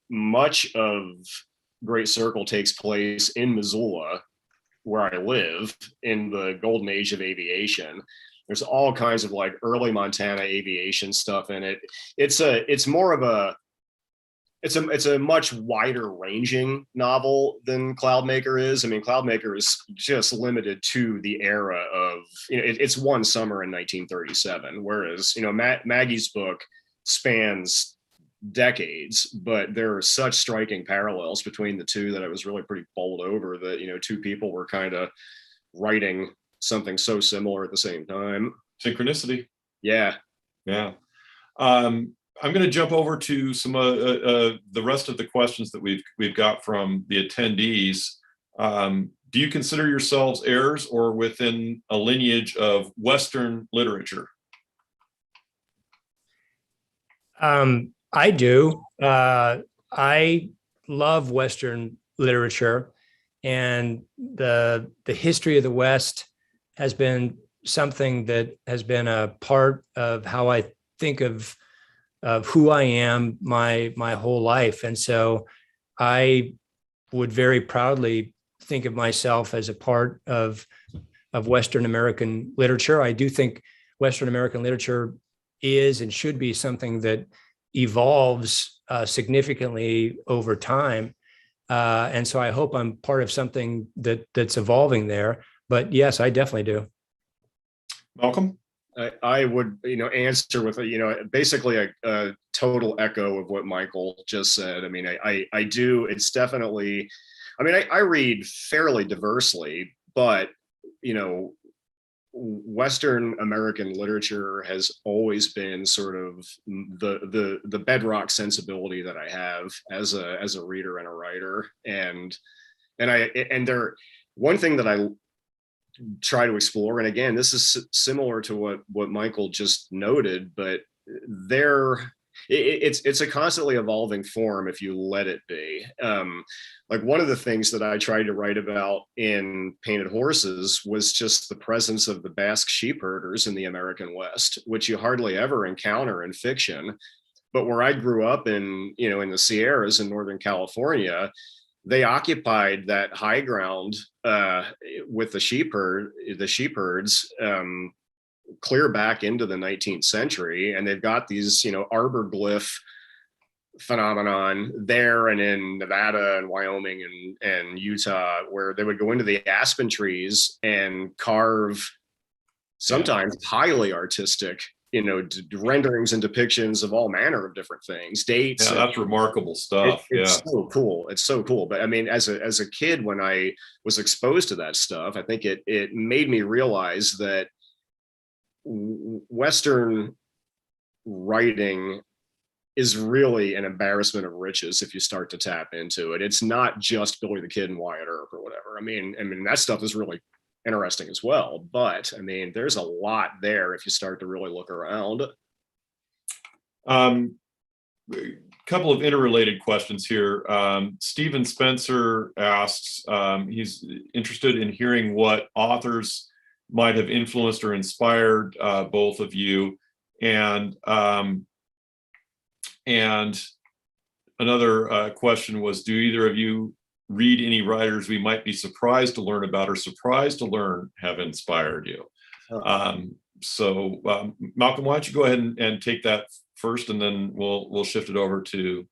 much of Great Circle takes place in Missoula, where I live, in the golden age of aviation. There's all kinds of like early Montana aviation stuff in it. It's a much wider ranging novel than Cloudmaker is. I mean, Cloudmaker is just limited to the era of, it's one summer in 1937, whereas, Maggie's book spans decades, but there are such striking parallels between the two that I was really pretty bowled over that, two people were kind of writing something so similar at the same time. Synchronicity. Yeah. I'm going to jump over to some the rest of the questions that we've got from the attendees. Do you consider yourselves heirs or within a lineage of Western literature? I do. I love Western literature, and the history of the West has been something that has been a part of how I think of who I am my whole life. And so I would very proudly think of myself as a part of Western American literature. I do think Western American literature is and should be something that evolves significantly over time. And so I hope I'm part of something that's evolving there. But yes, I definitely do. Malcolm? I would, answer with basically a total echo of what Michael just said. I mean, I do. It's definitely, I read fairly diversely, but, Western American literature has always been sort of the bedrock sensibility that I have as a reader and a writer. And one thing that I try to explore, and again, this is similar to what Michael just noted, but it's a constantly evolving form if you let it be. Like one of the things that I tried to write about in Painted Horses was just the presence of the Basque sheep herders in the American West, which you hardly ever encounter in fiction. But where I grew up in the Sierras in Northern California, they occupied that high ground with the sheep herds clear back into the 19th century. And they've got these, arbor glyph phenomenon there and in Nevada and Wyoming and Utah, where they would go into the aspen trees and carve sometimes highly artistic, renderings and depictions of all manner of different things, dates. Yeah, that's remarkable stuff. It's so cool. It's so cool. But I mean, as a kid, when I was exposed to that stuff, I think it made me realize that Western writing is really an embarrassment of riches if you start to tap into it. It's not just Billy the Kid and Wyatt Earp or whatever. I mean that stuff is really interesting as well, but I mean there's a lot there if you start to really look around. A couple of interrelated questions here. Stephen Spencer asks, he's interested in hearing what authors might have influenced or inspired both of you, and another question was, do either of you read any writers we might be surprised to learn about or surprised to learn have inspired you? So Malcolm, why don't you go ahead and take that first, and then we'll shift it over to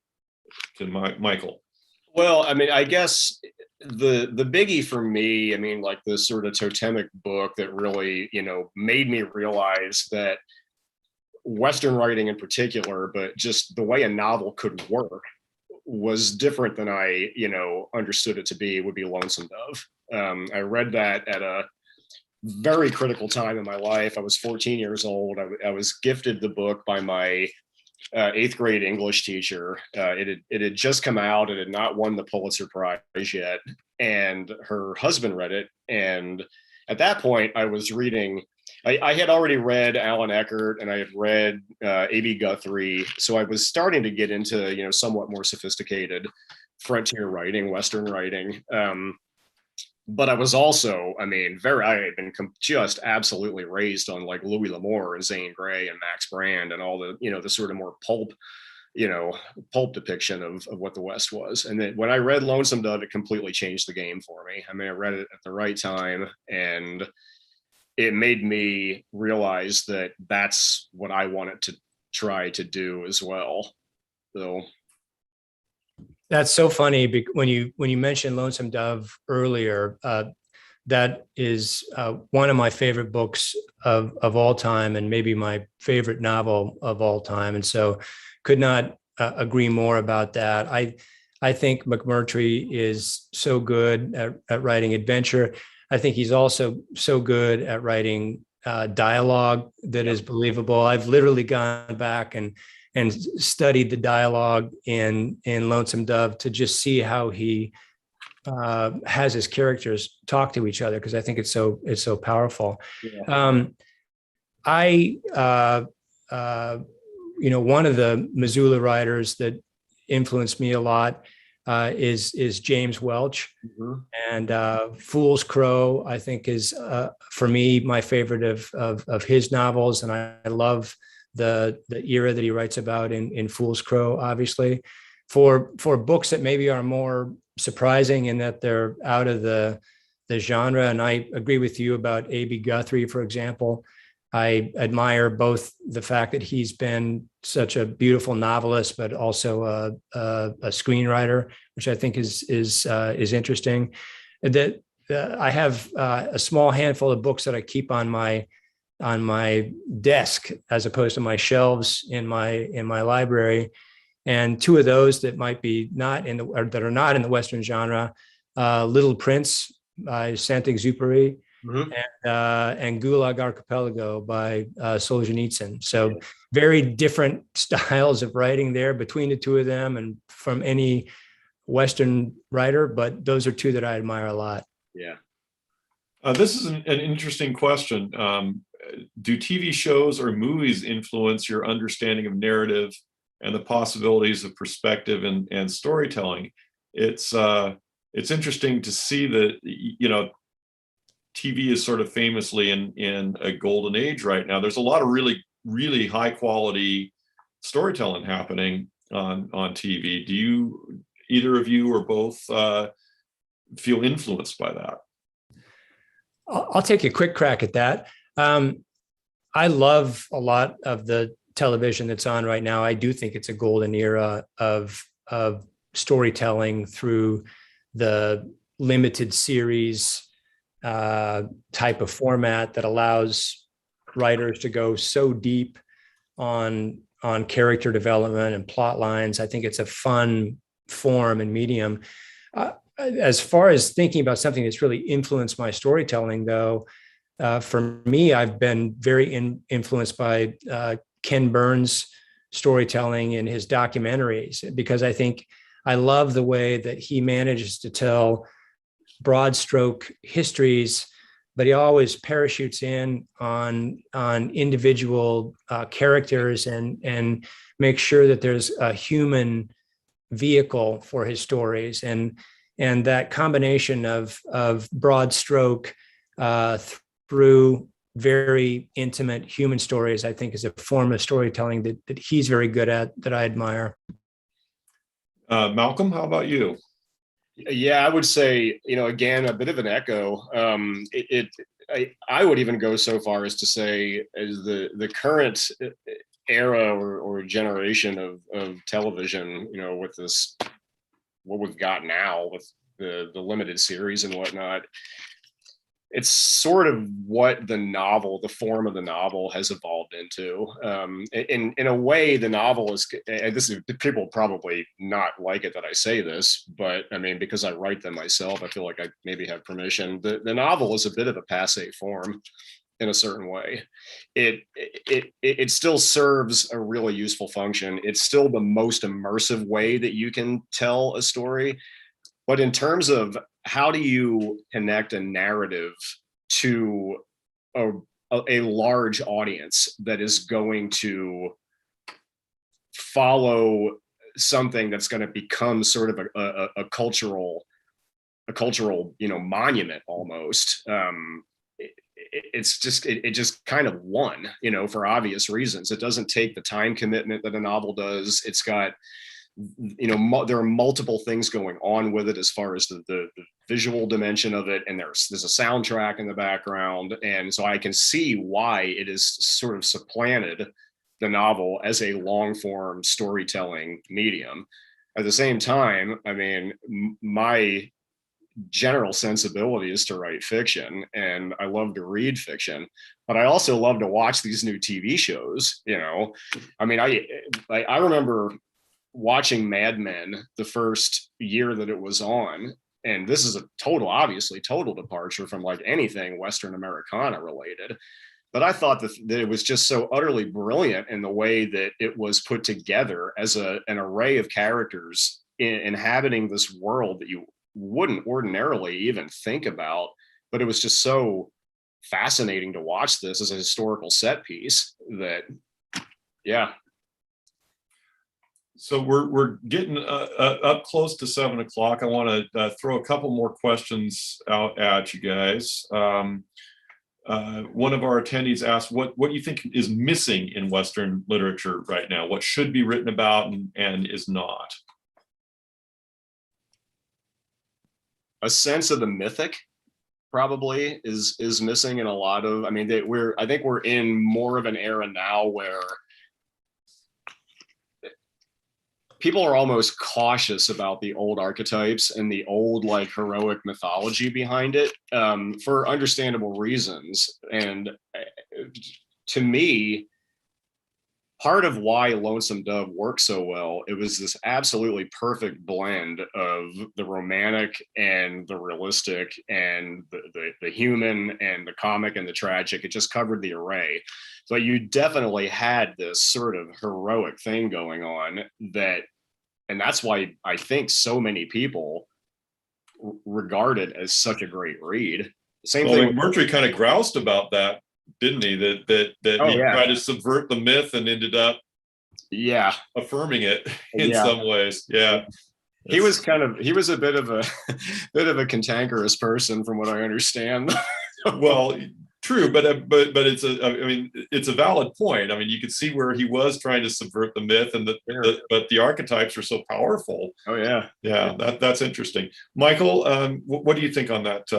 Michael. Well, I mean, I guess the biggie for me, I mean, like the sort of totemic book that really, made me realize that Western writing in particular, but just the way a novel could work was different than I, understood it to be, would be Lonesome Dove. I read that at a very critical time in my life. I was 14 years old. I was gifted the book by my eighth grade English teacher. It had just come out. It had not won the Pulitzer Prize yet. And her husband read it. And at that point, I was reading, I had already read Alan Eckert and I had read A.B. Guthrie. So I was starting to get into, somewhat more sophisticated frontier writing, Western writing. But I was also, I had been just absolutely raised on like Louis L'Amour and Zane Grey and Max Brand and all the, the sort of more pulp depiction of what the West was. And then when I read Lonesome Dove, it completely changed the game for me. I read it at the right time, and it made me realize that that's what I wanted to try to do as well. So That's so funny when you mentioned Lonesome Dove earlier. That is one of my favorite books of all time, and maybe my favorite novel of all time. And so, could not agree more about that. I think McMurtry is so good at writing adventure. I think he's also so good at writing dialogue that is believable. I've literally gone back and studied the dialogue in Lonesome Dove to just see how he has his characters talk to each other, because I think it's so powerful. Yeah. One of the Missoula writers that influenced me a lot is James Welch. Mm-hmm. And Fool's Crow, I think, is for me my favorite of his novels, and I love the era that he writes about in Fool's Crow. Obviously, for books that maybe are more surprising in that they're out of the genre, and I agree with you about A.B. Guthrie, for example. I admire both the fact that he's been such a beautiful novelist, but also a screenwriter, which I think is interesting. That I have a small handful of books that I keep on my desk as opposed to my shelves in my library, and two of those that might be not in that are not in the Western genre: Little Prince by Saint-Exupéry. Mm-hmm. And Gulag Archipelago by Solzhenitsyn. So very different styles of writing there between the two of them, and from any Western writer, but those are two that I admire a lot. Yeah. This is an interesting question. Do TV shows or movies influence your understanding of narrative and the possibilities of perspective and storytelling? It's interesting to see that, TV is sort of famously in a golden age right now. There's a lot of really, really high quality storytelling happening on TV. Do you, either of you or both, feel influenced by that? I'll take a quick crack at that. I love a lot of the television that's on right now. I do think it's a golden era of storytelling through the limited series type of format that allows writers to go so deep on character development and plot lines. I think it's a fun form and medium. As far as thinking about something that's really influenced my storytelling, though, for me, I've been very influenced by Ken Burns' storytelling in his documentaries, because I think I love the way that he manages to tell broad stroke histories, but he always parachutes in on individual characters and makes sure that there's a human vehicle for his stories, and that combination of broad stroke through very intimate human stories, I think, is a form of storytelling that he's very good at, that I admire. Malcolm, how about you? Yeah, I would say, again, a bit of an echo. I would even go so far as to say, as the current era or generation of television, with this, what we've got now with the limited series and whatnot, it's sort of what the form of the novel has evolved into. In a way, the novel is, and this is, people probably not like it that I say this, but I mean, because I write them myself, I feel like I maybe have permission. The novel is a bit of a passé form in a certain way. It still serves a really useful function. It's still the most immersive way that you can tell a story. But in terms of how do you connect a narrative to a large audience that is going to follow something that's going to become sort of a cultural, monument almost. It just kind of won, for obvious reasons. It doesn't take the time commitment that a novel does. It's got, there are multiple things going on with it as far as the visual dimension of it, and there's a soundtrack in the background, and so I can see why it is sort of supplanted the novel as a long form storytelling medium. At the same time, I mean, my general sensibility is to write fiction, and I love to read fiction, but I also love to watch these new TV shows. I mean, I remember watching Mad Men the first year that it was on, and this is obviously total departure from like anything Western Americana related, but I thought that it was just so utterly brilliant in the way that it was put together as an array of characters inhabiting this world that you wouldn't ordinarily even think about, but it was just so fascinating to watch this as a historical set piece that, yeah. So we're getting up close to 7 o'clock. I want to throw a couple more questions out at you guys. One of our attendees asked, what do you think is missing in Western literature right now? What should be written about and is not? A sense of the mythic probably is missing in a lot of, I mean, I think we're in more of an era now where people are almost cautious about the old archetypes and the old like heroic mythology behind it, for understandable reasons. And to me, part of why Lonesome Dove worked so well, it was this absolutely perfect blend of the romantic and the realistic and the human and the comic and the tragic. It just covered the array. So you definitely had this sort of heroic thing going on and that's why I think so many people regard it as such a great read. Same thing. Murtry kind of groused about that, didn't he? That he tried to subvert the myth and ended up affirming it in some ways. Yeah. He was a bit of a cantankerous person from what I understand. Well, true, but it's a valid point. I mean, you could see where he was trying to subvert the myth, and but the archetypes are so powerful. Oh yeah, that's interesting. Michael, what do you think on that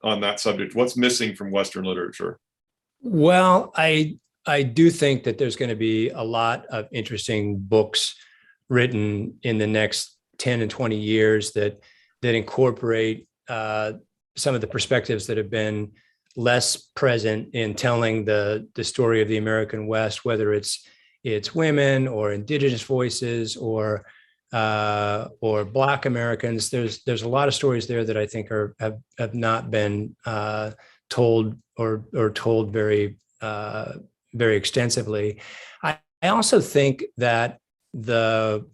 on that subject? What's missing from Western literature? Well, I do think that there's going to be a lot of interesting books written in the next 10 and 20 years that incorporate some of the perspectives that have been less present in telling the story of the American West, whether it's women or indigenous voices or Black Americans. There's a lot of stories there that I think have not been told or told very very extensively. I also think that in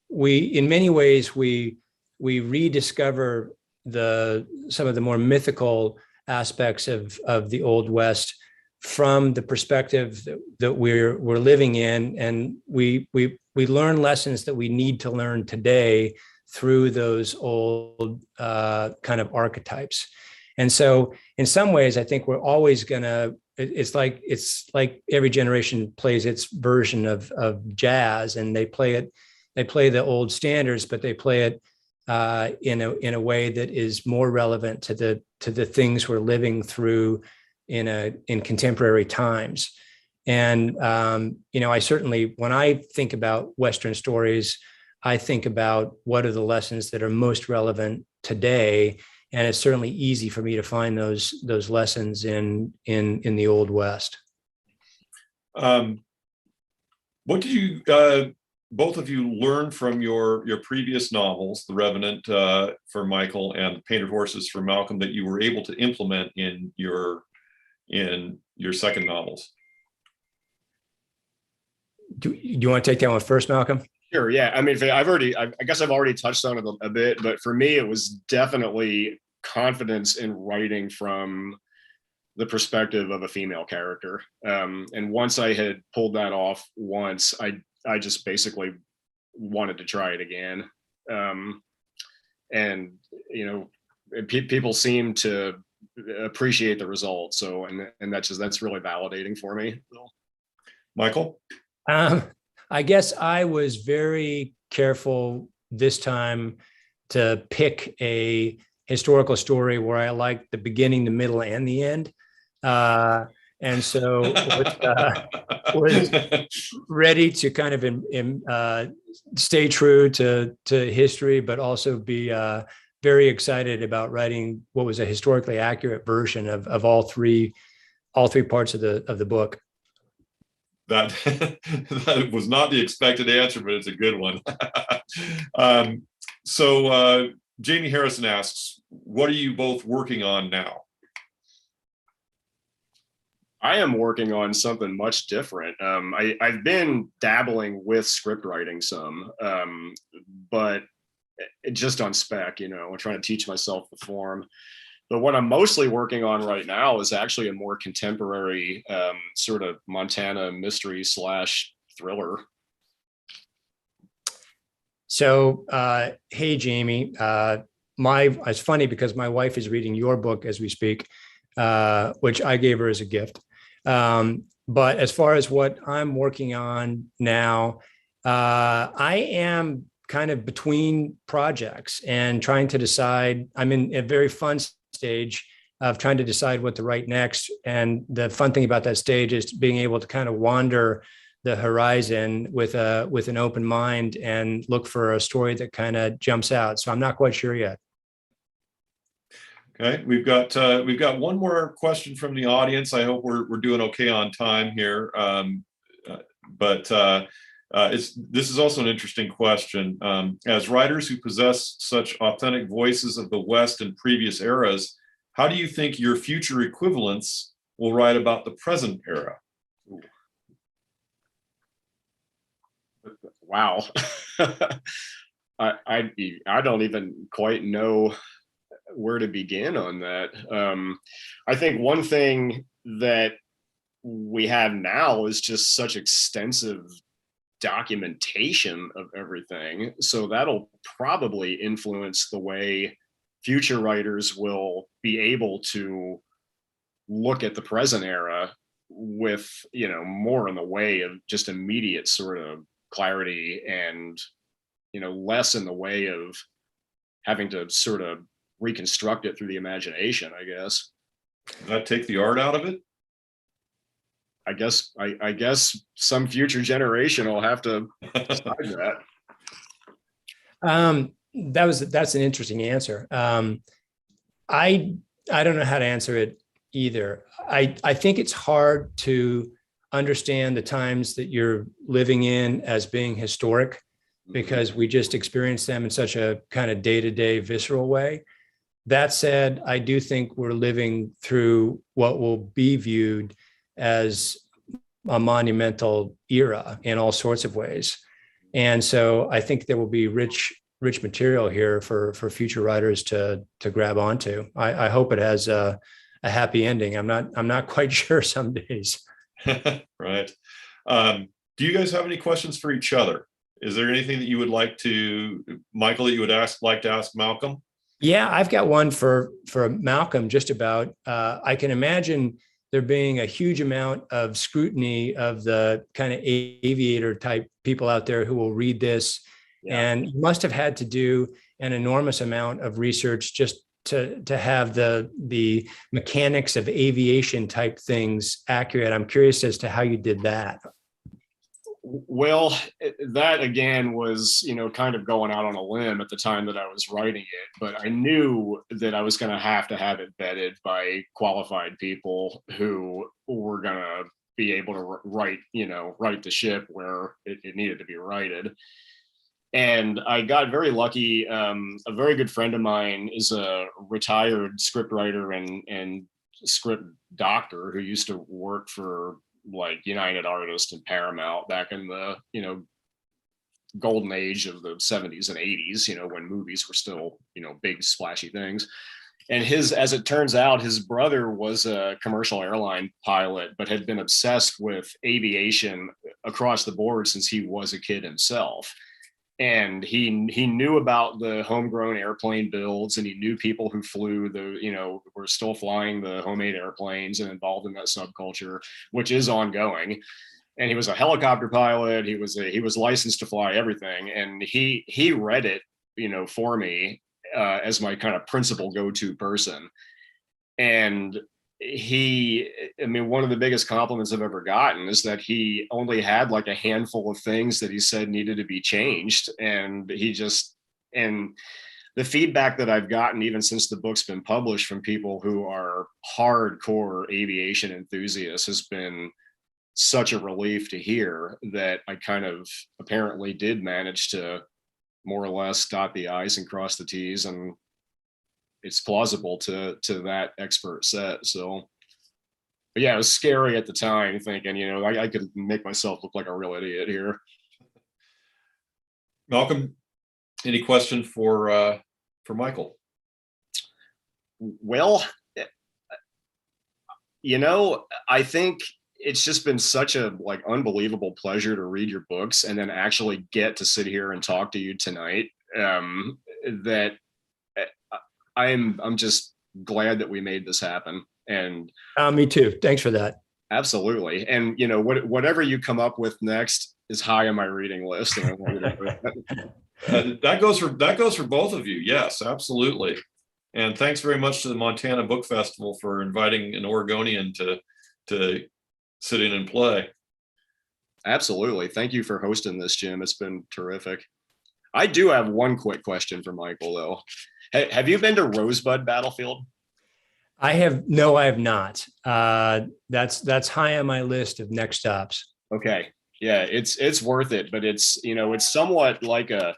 many ways we rediscover some of the more mythical aspects of the Old West from the perspective that we're living in, and we learn lessons that we need to learn today through those old kind of archetypes. And so in some ways, I think we're always gonna, it's like every generation plays its version of jazz, and they play the old standards, but they play it in a way that is more relevant to the things we're living through in contemporary times. And I certainly, when I think about Western stories, I think about what are the lessons that are most relevant today. And it's certainly easy for me to find those lessons in the Old West. What did you both of you learn from your previous novels, The Revenant for Michael and Painted Horses for Malcolm, that you were able to implement in your second novels? Do you want to take that one first, Malcolm? Sure. Yeah. I mean, I guess I've already touched on it a bit, but for me, it was definitely confidence in writing from the perspective of a female character. And once I had pulled that off once, I just basically wanted to try it again. And, you know, people seem to appreciate the result. So, and that's really validating for me. Michael? I guess I was very careful this time to pick a historical story where I liked the beginning, the middle, and the end. And so was ready to kind of stay true to history, but also be very excited about writing what was a historically accurate version of all three parts of the book. That was not the expected answer, but it's a good one. So Jamie Harrison asks, what are you both working on now? I am working on something much different. I've been dabbling with script writing some, but just on spec, you know, I'm trying to teach myself the form. But what I'm mostly working on right now is actually a more contemporary sort of Montana mystery / thriller. So, hey, Jamie, it's funny because my wife is reading your book as we speak, which I gave her as a gift. But as far as what I'm working on now, I am kind of between projects and trying to decide. I'm in a very fun stage of trying to decide what to write next. And the fun thing about that stage is being able to kind of wander the horizon with an open mind and look for a story that kind of jumps out. So I'm not quite sure yet. Okay, we've got one more question from the audience. I hope we're doing okay on time here. But this is also an interesting question. As writers who possess such authentic voices of the West in previous eras, how do you think your future equivalents will write about the present era? Wow. I don't even quite know where to begin on that. I think one thing that we have now is just such extensive documentation of everything. So that'll probably influence the way future writers will be able to look at the present era with, you know, more in the way of just immediate sort of clarity and, you know, less in the way of having to sort of reconstruct it through the imagination, I guess. Does that take the art out of it? I guess some future generation will have to decide that. That's an interesting answer. I don't know how to answer it either. I think it's hard to understand the times that you're living in as being historic because we just experience them in such a kind of day-to-day visceral way. That said, I do think we're living through what will be viewed as a monumental era in all sorts of ways. And so I think there will be rich material here for future writers to grab onto. I hope it has a happy ending. I'm not quite sure some days. Right. Do you guys have any questions for each other? Is there anything that you would like to, Michael, that you would like to ask Malcolm? Yeah, I've got one for Malcolm just about, I can imagine there being a huge amount of scrutiny of the kind of aviator type people out there who will read this. Yeah. And you must have had to do an enormous amount of research just to have the mechanics of aviation type things accurate. I'm curious as to how you did that. Well, that again was, kind of going out on a limb at the time that I was writing it, but I knew that I was going to have it vetted by qualified people who were going to be able to right the ship where it needed to be righted. And I got very lucky. A very good friend of mine is a retired scriptwriter and script doctor who used to work for like United Artists and Paramount back in the golden age of the 70s and 80s, when movies were still big splashy things. And as it turns out, his brother was a commercial airline pilot, but had been obsessed with aviation across the board since he was a kid himself. And he knew about the homegrown airplane builds, and he knew people who flew were still flying the homemade airplanes and involved in that subculture, which is ongoing. And he was a helicopter pilot. He was licensed to fly everything. And he read it, for me as my kind of principal go-to person. And one of the biggest compliments I've ever gotten is that he only had like a handful of things that he said needed to be changed. And and the feedback that I've gotten even since the book's been published from people who are hardcore aviation enthusiasts has been such a relief to hear, that I kind of apparently did manage to more or less dot the I's and cross the T's, and it's plausible to that expert set. So, but yeah, it was scary at the time thinking, I could make myself look like a real idiot here. Malcolm, any question for Michael? Well, I think it's just been such a unbelievable pleasure to read your books and then actually get to sit here and talk to you tonight. That I'm just glad that we made this happen. And me too. Thanks for that. Absolutely. And whatever you come up with next is high on my reading list. And that goes for both of you. Yes, absolutely. And thanks very much to the Montana Book Festival for inviting an Oregonian to sit in and play. Absolutely. Thank you for hosting this, Jim. It's been terrific. I do have one quick question for Michael, though. Have you been to Rosebud Battlefield? I have not. That's high on my list of next stops. Okay. Yeah, it's worth it, but it's somewhat like a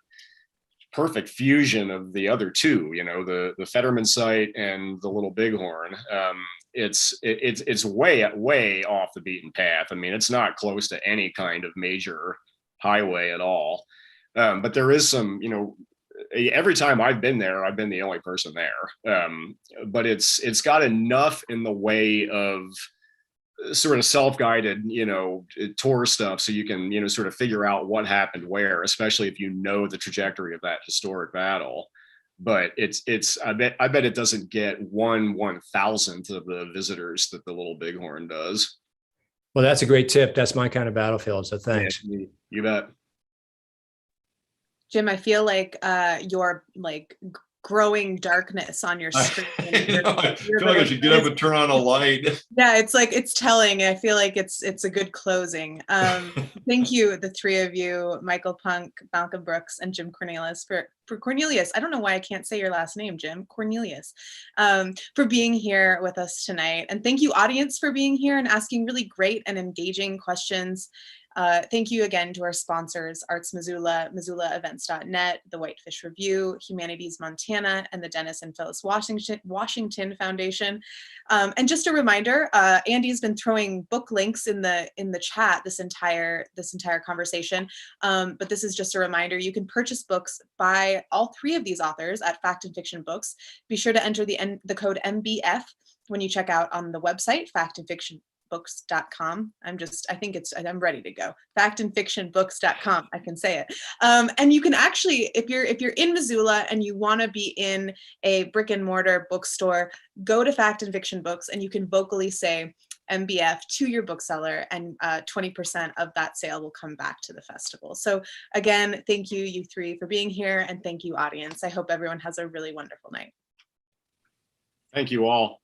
perfect fusion of the other two, the Fetterman site and the Little Bighorn. It's way off the beaten path. It's not close to any kind of major highway at all. But there is some, every time I've been there, I've been the only person there. But it's got enough in the way of sort of self-guided, tour stuff, so you can, sort of figure out what happened where, especially if you know the trajectory of that historic battle. But I bet it doesn't get 1/1000th of the visitors that the Little Bighorn does. Well, that's a great tip. That's my kind of battlefield. So thanks. Yeah, you bet. Jim, I feel like your growing darkness on your screen. I feel like I should get up and turn on a light. Yeah, it's telling. I feel like it's a good closing. Thank you, the three of you, Michael Punke, Malcolm Brooks, and Jim Cornelius for Cornelius. I don't know why I can't say your last name, Jim Cornelius, for being here with us tonight. And thank you, audience, for being here and asking really great and engaging questions. Thank you again to our sponsors, Arts Missoula, MissoulaEvents.net, the Whitefish Review, Humanities Montana, and the Dennis and Phyllis Washington Foundation. And just a reminder, Andy's been throwing book links in the chat this entire conversation. But this is just a reminder, you can purchase books by all three of these authors at Fact and Fiction Books. Be sure to enter the code MBF when you check out on the website, factandfictionbooks.com. I'm ready to go. Factandfictionbooks.com. I can say it. And you can actually, if you're in Missoula and you want to be in a brick and mortar bookstore, go to Fact and Fiction Books and you can vocally say MBF to your bookseller, and 20% of that sale will come back to the festival. So again, thank you, you three, for being here, and thank you, audience. I hope everyone has a really wonderful night. Thank you all.